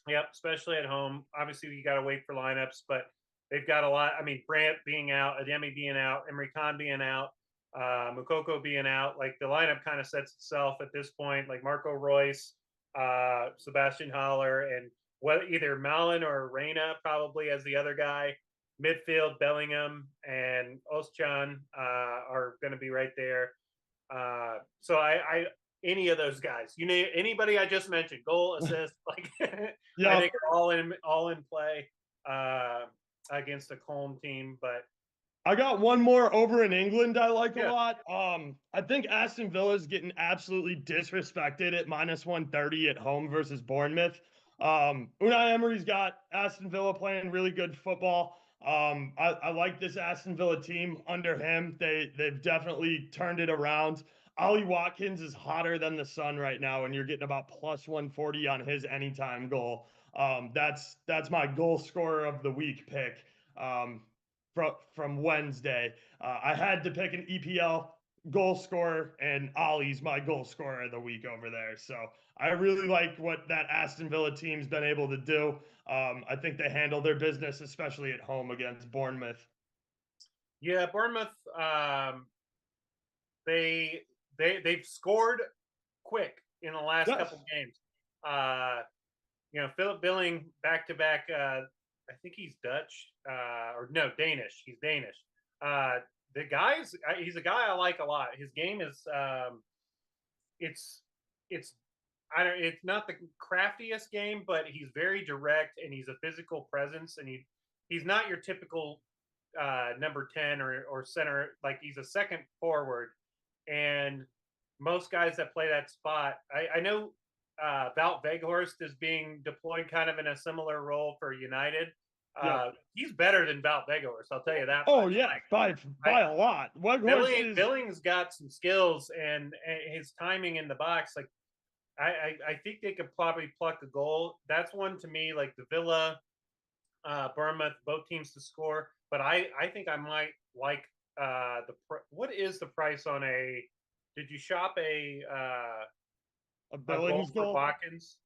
Yep, especially at home. Obviously, you got to wait for lineups, but they've got a lot. I mean, Brandt being out, Ademi being out, Emre Can being out, Mukoko being out. Like, the lineup kind of sets itself at this point. Like Marco Reus, Sebastian Haller, and either Malin or Reina probably as the other guy. Midfield, Bellingham and Özcan are going to be right there. So I any of those guys, anybody I just mentioned, goal, assist, like I think are all in play against a Cologne team. But I got one more over in England I like a Yeah. lot. I think Aston Villa is getting absolutely disrespected at -130 at home versus Bournemouth. Unai Emery's got Aston Villa playing really good football. I like this Aston Villa team under him. They've definitely turned it around. Ollie Watkins is hotter than the sun right now, and you're getting about +140 on his anytime goal. That's my goal scorer of the week pick. From Wednesday. I had to pick an EPL goal scorer, and Ollie's my goal scorer of the week over there. So I really like what that Aston Villa team's been able to do. I think they handle their business, especially at home against Bournemouth. Yeah, Bournemouth. They they've scored quick in the last Yes. couple games. Uh, Philip Billing back to back. I think he's Dutch or no Danish. He's Danish. Uh, the guy's he's a guy I like a lot. His game is it's it's I don't it's not the craftiest game, but he's very direct and he's a physical presence and he's not your typical number 10 or center. Like he's a second forward, and most guys that play that spot, I know Wout Weghorst is being deployed kind of in a similar role for United. Yep. He's better than Wout Weghorst, I'll tell you that Oh much. yeah, by a lot. Weghorst is Billings got some skills and his timing in the box. Like I think they could probably pluck a goal. That's one to me, like the Villa, Bournemouth, both teams to score. But I think I might like what is the price on a? Did you shop a a goal Billings for goal. Watkins?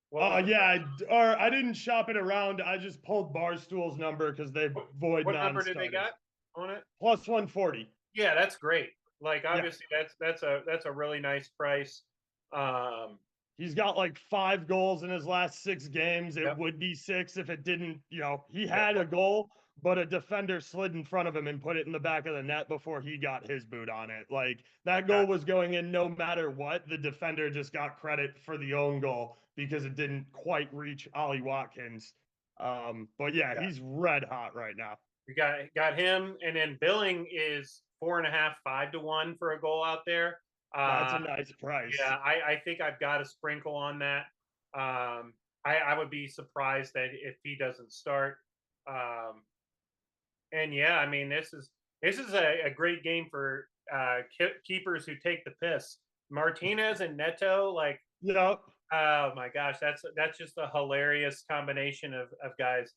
What was the Yeah, price? or I didn't shop it around. I just pulled Barstool's number because they void What number did they non-starters. got on it? +140. Yeah, that's great. Like Yeah. obviously that's a really nice price. Um, He's got like 5 goals in his last 6 games. It yep, would be 6 if it didn't, he yeah, had a goal, but a defender slid in front of him and put it in the back of the net before he got his boot on it. Like that uh, goal was going in no matter what. The defender just got credit for the own goal because it didn't quite reach Ollie Watkins. But yeah, yeah. he's red hot right now. You got him, and then Billing is 4.5, 5 to 1 for a goal out there. That's Uh, a nice price. yeah, I think I've got a sprinkle on that. I would be surprised that if he doesn't start. Um, and yeah, I mean this is a great game for keepers who take the piss. Martinez and Neto, like Yep. oh my gosh, that's just a hilarious combination of guys.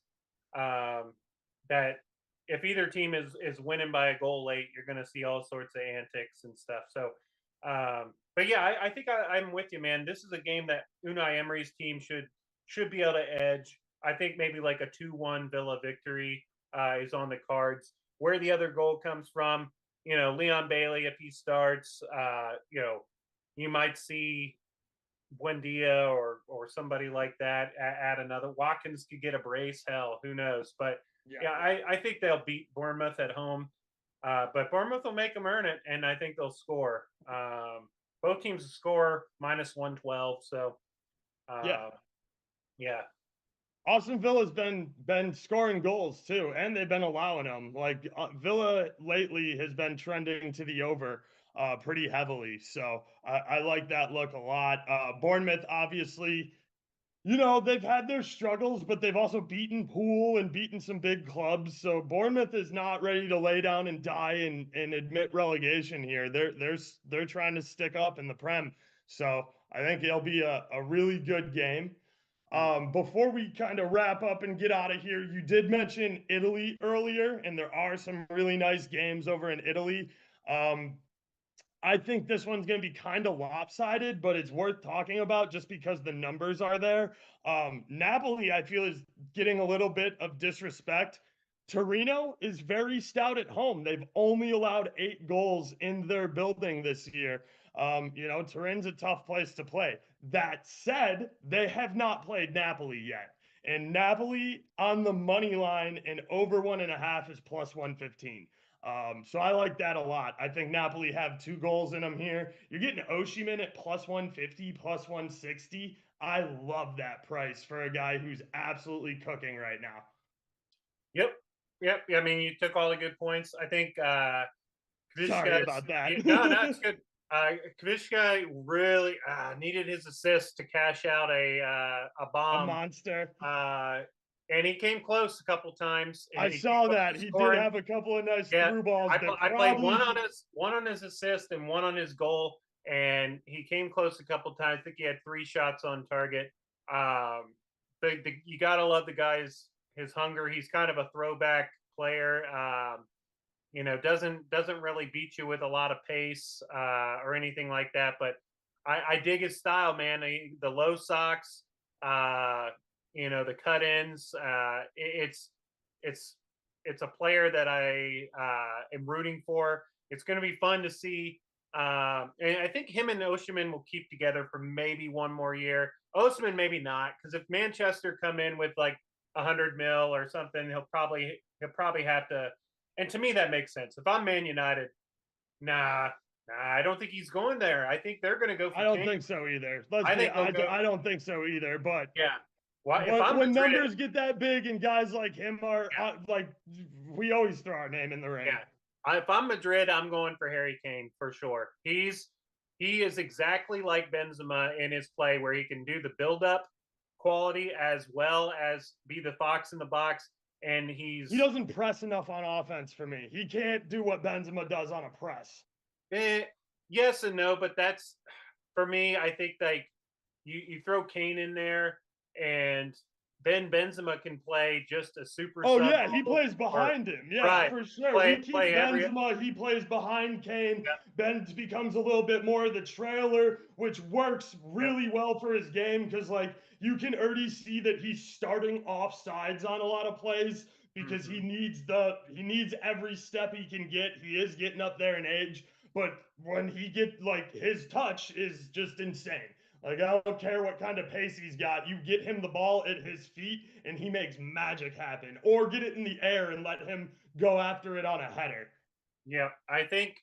Um, that if either team is winning by a goal late, you're going to see all sorts of antics and stuff. So, but yeah, I think I'm with you, man. This is a game that Unai Emery's team should be able to edge. I think maybe like a 2-1 Villa victory is on the cards. Where the other goal comes from, Leon Bailey, if he starts, you might see Buendia or somebody like that add another. Watkins could get a brace. Hell, who knows? But yeah, I think they'll beat Bournemouth at home. But Bournemouth will make them earn it, and I think they'll score. Both teams score -112. So Yeah. yeah, Austin Villa's been scoring goals too, and they've been allowing them. Like Villa lately has been trending to the over pretty heavily, so I like that look a lot. Bournemouth, obviously, they've had their struggles, but they've also beaten Poole and beaten some big clubs. So Bournemouth is not ready to lay down and die and admit relegation here. They're trying to stick up in the Prem. So I think it'll be a really good game. Before we kind of wrap up and get out of here, you did mention Italy earlier, and there are some really nice games over in Italy. Um, I think this one's going to be kind of lopsided, but it's worth talking about just because the numbers are there. Napoli, I feel, is getting a little bit of disrespect. Torino is very stout at home. They've only allowed 8 goals in their building this year. Turin's a tough place to play. That said, they have not played Napoli yet. And Napoli on the money line and over 1.5 is +115. So I like that a lot. I think Napoli have 2 goals in them here. You're getting Oshiman at +150, +160. I love that price for a guy who's absolutely cooking right now. yep. Yep. I mean, you took all the good points. I think Sorry Kvishka, about that. no, it's good. Kvishka really needed his assist to cash out a A bomb, monster. uh, and he came close a couple times. I He came saw close that. to He did scoring. have a couple of nice Yeah, through balls that I played probably one on his assist and one on his goal, and he came close a couple times. I think he had 3 shots on target. Um, you gotta love the guy's his hunger. He's kind of a throwback player. Doesn't really beat you with a lot of pace or anything like that. But I dig his style, man. The low socks, the cut ins. It's it's a player that I am rooting for. It's going to be fun to see. And I think him and Oshiman will keep together for maybe one more year. Osman maybe not, because if Manchester come in with like 100 mil or something, he'll probably have to. And to me, that makes sense. If I'm Man United, nah, I don't think he's going there. I think they're going to go for I don't Kane. think so either. Let's I be. think they'll go. I don't think so either. But Yeah. Well, if I'm when Madrid, numbers get that big and guys like him are like, we always throw our name in the ring. yeah. If I'm Madrid, I'm going for Harry Kane for sure. He is exactly like Benzema in his play, where he can do the build up quality as well as be the fox in the box. And he doesn't press enough on offense for me. He can't do what Benzema does on a press. Yes and no, but that's for me. I think like you throw Kane in there, and then Benzema can play just a super. Oh sub yeah, he role, plays behind him. Yeah, right. for sure. Play We keep every. Benzema. He plays behind Kane. Yep. Ben becomes a little bit more of the trailer, which works Yep. really well for his game because like you can already see that he's starting off sides on a lot of plays because Mm-hmm. he needs every step he can get. He is getting up there in age, but when he get like his touch is just insane. Like, I don't care what kind of pace he's got. You get him the ball at his feet, and he makes magic happen. Or get it in the air and let him go after it on a header. Yeah, I think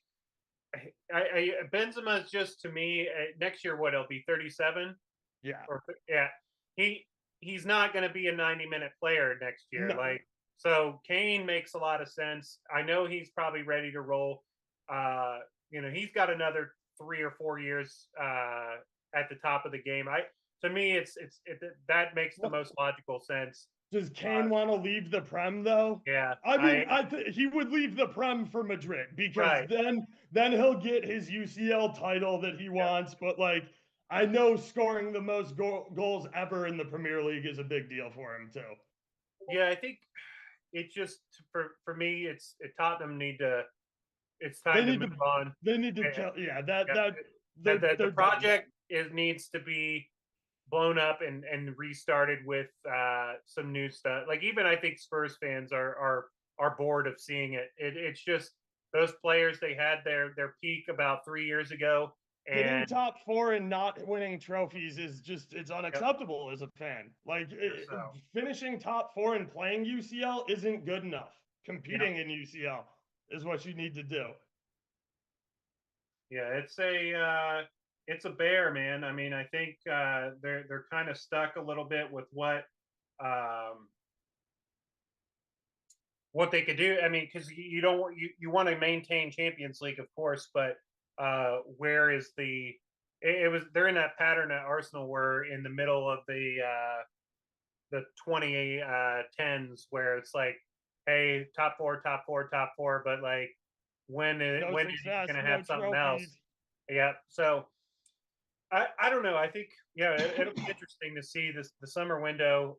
Benzema is just to me next year. What he'll be 37. Yeah. Yeah, he's not going to be a 90-minute player next year. No. Like, so Kane makes a lot of sense. I know he's probably ready to roll. He's got another 3 or 4 years at the top of the game. To me, that makes the most logical sense. Does Kane want to leave the Prem though? Yeah, I mean, he would leave the Prem for Madrid because then he'll get his UCL title that he wants. But like, I know scoring the most goals ever in the Premier League is a big deal for him too. Yeah, I think it's just for me, Tottenham need to. It's time to move on. They need to kill. Yeah, the project needs to be blown up and restarted with some new stuff. Like, even I think Spurs fans are bored of seeing it. It's just those players, they had their peak about 3 years ago. And getting top 4 and not winning trophies is just, it's unacceptable as a fan. Like, finishing top 4 and playing UCL isn't good enough. Competing in UCL is what you need to do. Yeah, it's a bear, man. I mean, I think they're kind of stuck a little bit with what they could do. I mean, because you don't you want to maintain Champions League, of course, but where is they're in that pattern at Arsenal where in the middle of the 2010s where it's like, hey, top four, but like when is he going to have something else? Yeah, so I don't know. I think it'll be interesting to see the summer window,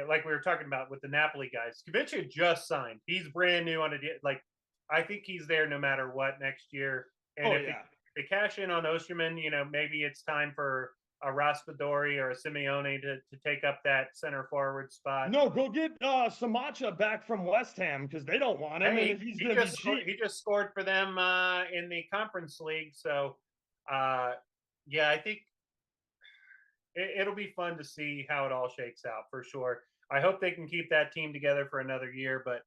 like we were talking about with the Napoli guys. Kvacha just signed; he's brand new on a like. I think he's there no matter what next year. And if they cash in on Osimhen, maybe it's time for a Raspadori or a Simeone to take up that center forward spot. No, go get Samacha back from West Ham because they don't want him. Hey, and he's going to be cheap. He just scored for them in the Conference League. So, I think it'll be fun to see how it all shakes out for sure. I hope they can keep that team together for another year. But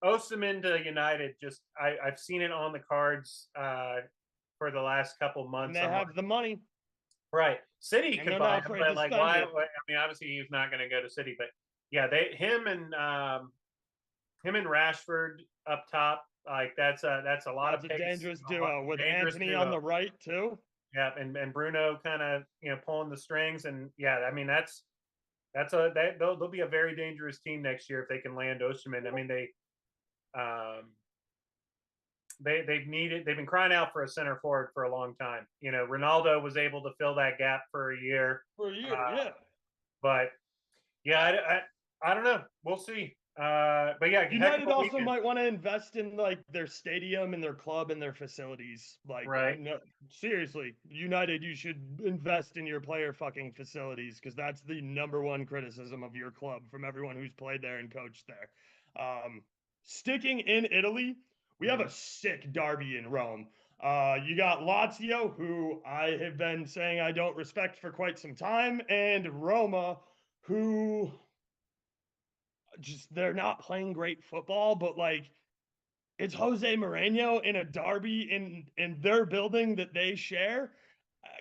Osimhen to United, I've seen it on the cards for the last couple months. And they have the money. Right. City could buy him, but like, why? I mean, obviously he's not going to go to City, but yeah, him and Rashford up top, like that's a lot of That's a pace, dangerous duo with dangerous Anthony on duo. the right too. Yeah, and Bruno kind of pulling the strings, and yeah, I mean they'll be a very dangerous team next year if they can land Osimhen. I mean um, they've been crying out for a center forward for a long time. Ronaldo was able to fill that gap for a year, For a year, yeah. but yeah, I don't know. We'll see. But yeah, heck of United a also weekend. might want to invest in like their stadium and their club and their facilities. Like, Right. no, seriously, United, you should invest in your player fucking facilities because that's the number one criticism of your club from everyone who's played there and coached there. Sticking in Italy, we have a sick derby in Rome. You got Lazio, who I have been saying I don't respect for quite some time, and Roma, who just they're not playing great football, but like it's Jose Mourinho in a derby in their building that they share.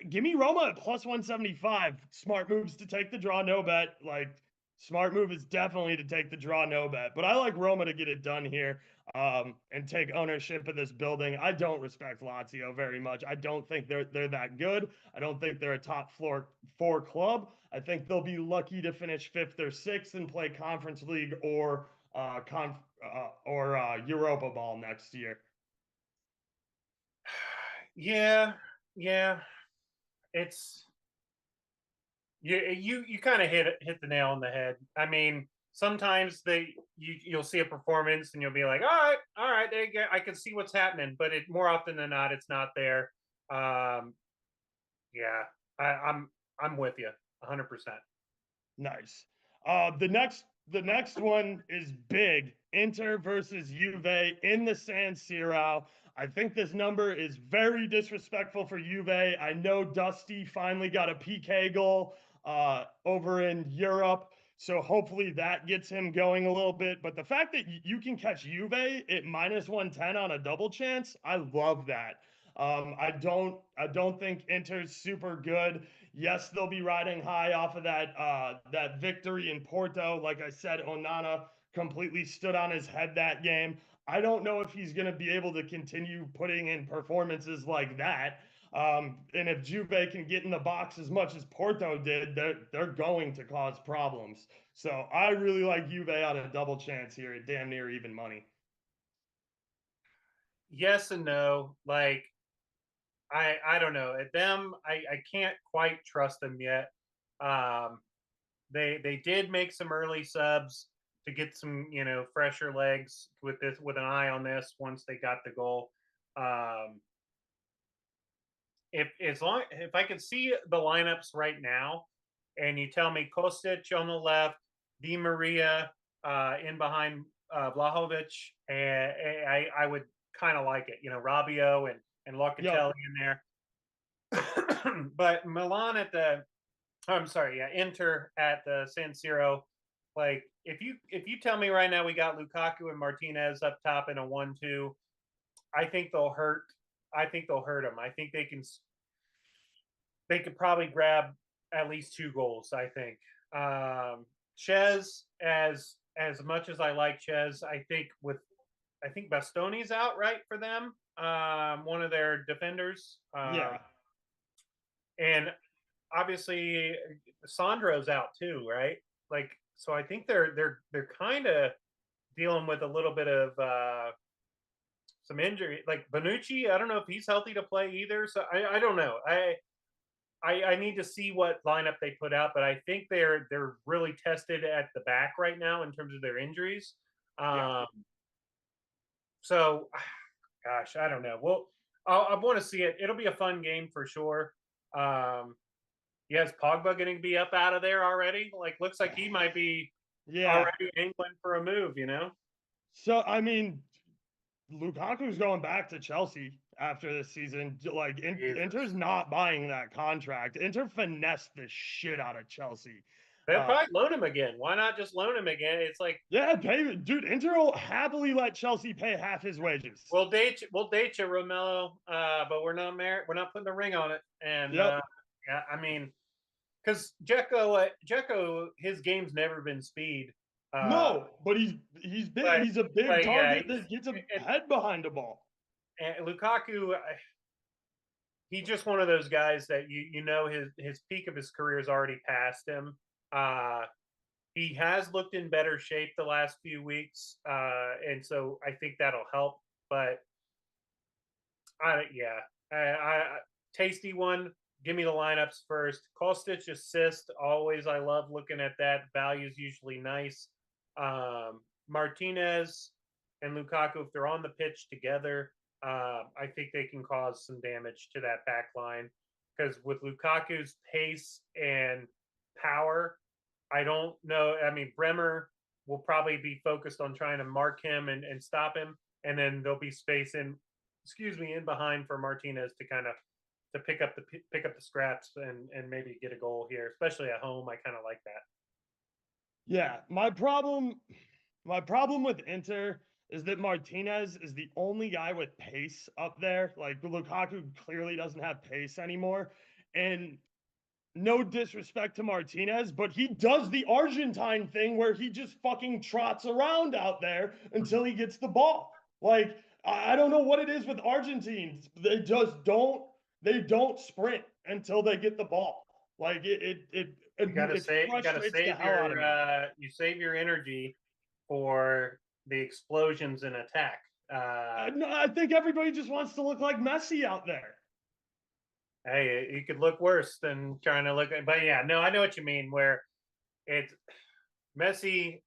Give me Roma at plus 175. Smart moves to take the draw, no bet. Like smart move is definitely to take the draw, no bet. But I like Roma to get it done here and take ownership of this building. I don't respect Lazio very much. I don't think they're that good. I don't think they're a top floor four club. I think they'll be lucky to finish fifth or sixth and play Conference League or Europa Ball next year. Yeah, yeah. It's you kind of hit the nail on the head. I mean, sometimes you'll see a performance and you'll be like, all right, I can see what's happening, but it more often than not, it's not there. Yeah, I'm with you 100%. Nice. The next one is big. Inter versus Juve in the San Siro. I think this number is very disrespectful for Juve. I know Dusty finally got a PK goal over in Europe, so hopefully that gets him going a little bit. But the fact that you can catch Juve at minus 110 on a double chance, I love that. I don't think Inter's super good. Yes, they'll be riding high off of that victory in Porto. Like I said, Onana completely stood on his head that game. I don't know if he's going to be able to continue putting in performances like that. And if Juve can get in the box as much as Porto did, they're going to cause problems. So I really like Juve on a double chance here at damn near even money. Yes and no. Like I don't know. At them, I can't quite trust them yet. Um, they did make some early subs to get some fresher legs with an eye on this once they got the goal. Um, if I could see the lineups right now, and you tell me Kostic on the left, Di Maria in behind Vlahovic, and I would kind of like it. Rabiot and Yep. Locatelli in there. But Milan at the I'm sorry, yeah, Inter at the San Siro. Like if you tell me right now we got Lukaku and Martinez up top in a 1-2, I think they'll hurt. I think they'll hurt them. I think they could probably grab at least 2 goals. I think. Ches, as much as I like Ches, I think Bastoni's out right for them. One of their defenders. Yeah. And obviously Sandro's out too, right? Like, so I think they're kind of dealing with a little bit of some injury. Like Bonucci, I don't know if he's healthy to play either. So I don't know. I need to see what lineup they put out, but I think they're really tested at the back right now in terms of their injuries. Yeah. So, gosh, I don't know. Well, I want to see it. It'll be a fun game for sure. Yeah, is Pogba going to be up out of there already? Like, looks like he might be Yeah. already angling for a move. So I mean, Lukaku's going back to Chelsea after this season. Like Inter's Jesus. not buying that contract. Inter finessed the shit out of Chelsea. They'll Uh, probably loan him again. Why not just loan him again? It's like yeah, pay, dude. Inter will happily let Chelsea pay half his wages. we'll date you, Romelo, but we're not married. We're not putting a ring on it. And Yep. yeah, I mean, because Dzeko, his game's never been speed. No, but he's big. But He's a big but yeah, target that gets a and, head behind the ball. and Lukaku, he's just one of those guys that his peak of his career is already past him. He has looked in better shape the last few weeks, and so I think that'll help. But tasty one. Give me the lineups first. Kostic assist. Always, I love looking at that. Value's usually nice. Martinez and Lukaku, if they're on the pitch together, I think they can cause some damage to that back line. Because with Lukaku's pace and power, I don't know. I mean, Bremer will probably be focused on trying to mark him and stop him. And then there'll be space in behind for Martinez to kind of to pick up the scraps and maybe get a goal here, especially at home. I kind of like that. Yeah, my problem with Inter is that Martinez is the only guy with pace up there. Like Lukaku clearly doesn't have pace anymore. And no disrespect to Martinez, but he does the Argentine thing where he just fucking trots around out there until he gets the ball. Like, I don't know what it is with Argentines. They just don't sprint until they get the ball. Like it frustrates the hell out of me. You save your energy for the explosions in attack. I think everybody just wants to look like Messi out there. Hey, you could look worse than trying to look. But yeah, no, I know what you mean. Where it's Messi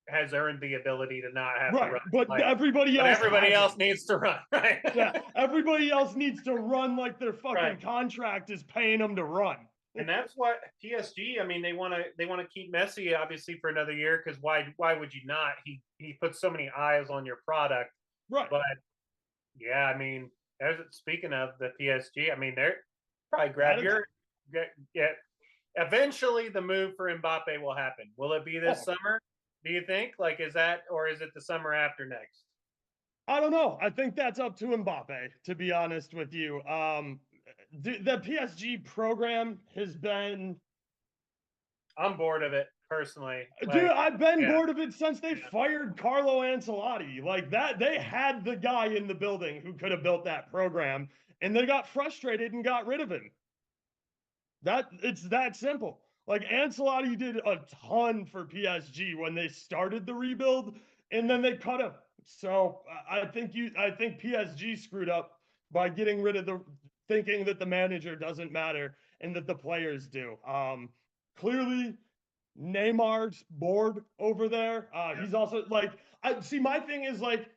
has earned the ability to not have to run, but everybody else needs to run, right? Yeah, everybody else needs to run like their fucking contract is paying them to run. And that's what PSG. I mean, they want to keep Messi obviously for another year because why would you not? He puts so many eyes on your product, right? But yeah, I mean, speaking of the PSG, I mean they're probably grab your get. Eventually, the move for Mbappe will happen. Will it be this summer? Do you think? Like, is that or is it the summer after next? I don't know. I think that's up to Mbappe, to be honest with you. The PSG program has been. I'm bored of it personally. Dude, I've been bored of it since they fired Carlo Ancelotti. Like that, they had the guy in the building who could have built that program, and they got frustrated and got rid of him. It's that simple. Like Ancelotti did a ton for PSG when they started the rebuild, and then they cut him. So I think PSG screwed up by getting rid of thinking that the manager doesn't matter and that the players do. Clearly, Neymar's bored over there. He's also like, my thing is like,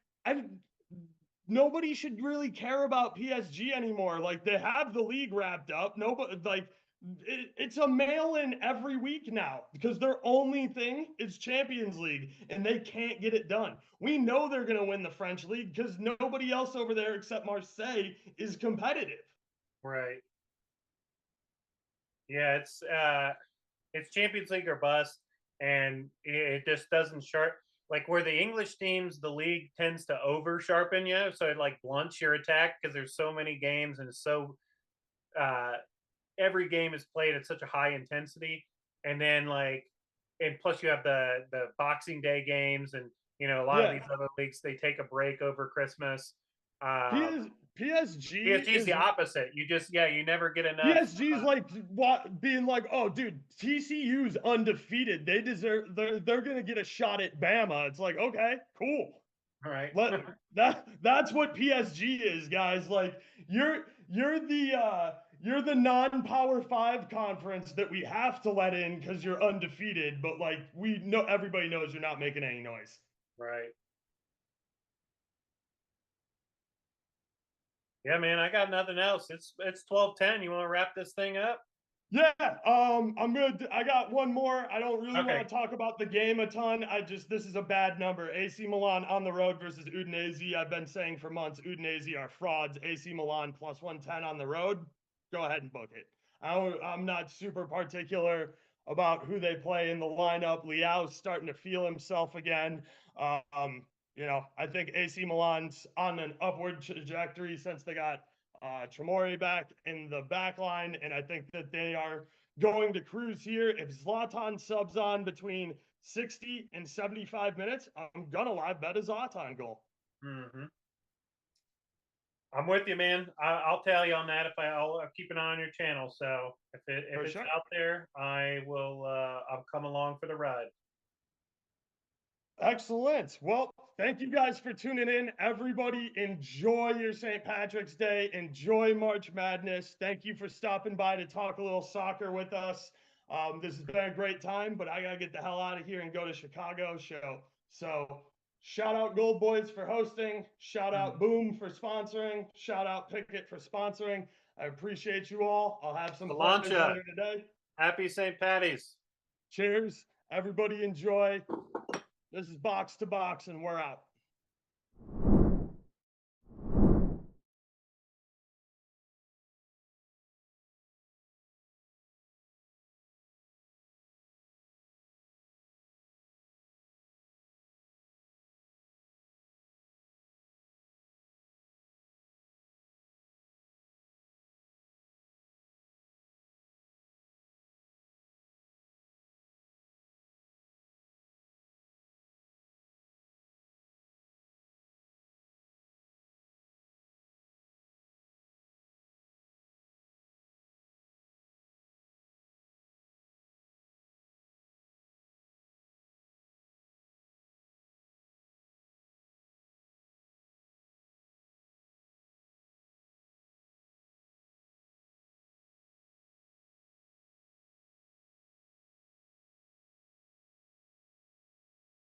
nobody should really care about PSG anymore. Like they have the league wrapped up. Nobody like it's a mail-in every week now because their only thing is Champions League and they can't get it done. We know they're going to win the French league because nobody else over there except Marseille is competitive. Right. Yeah, it's Champions League or bust, and it just doesn't sharp like where the English teams, the league tends to over sharpen you, so it like blunts your attack because there's so many games and so every game is played at such a high intensity, and then and plus you have the Boxing Day games, and a lot of these other leagues they take a break over Christmas. PSG is the opposite. You never get enough. PSG's like being like, oh, dude, TCU's undefeated. They deserve. They're gonna get a shot at Bama. It's like, okay, cool. All right. That's what PSG is, guys. Like you're the non-Power 5 conference that we have to let in because you're undefeated, but like we know everybody knows you're not making any noise. Right. Yeah, man, I got nothing else. It's 12:10. You want to wrap this thing up? Yeah, I got one more. I don't really want to talk about the game a ton. This is a bad number. AC Milan on the road versus Udinese. I've been saying for months, Udinese are frauds. AC Milan plus 110 on the road. Go ahead and book it. I'm not super particular about who they play in the lineup. Leao's starting to feel himself again. I think AC Milan's on an upward trajectory since they got Tremore back in the back line, and I think that they are going to cruise here. If Zlatan subs on between 60 and 75 minutes, I'm going to live bet a Zlatan goal. Mm-hmm. I'm with you, man. I'll tell you on that if I'll keep an eye on your channel. So if it's sure. out there, I will. I'll come along for the ride. Excellent. Well, thank you guys for tuning in. Everybody, enjoy your St. Patrick's Day. Enjoy March Madness. Thank you for stopping by to talk a little soccer with us. This has been a great time, but I got to get the hell out of here and go to Chicago show. So shout out Gold Boys for hosting. Shout out Boom for sponsoring. Shout out Pickett for sponsoring. I appreciate you all. I'll have some plans later today. Happy St. Patty's. Cheers. Everybody enjoy. This is Box to Box, and we're out.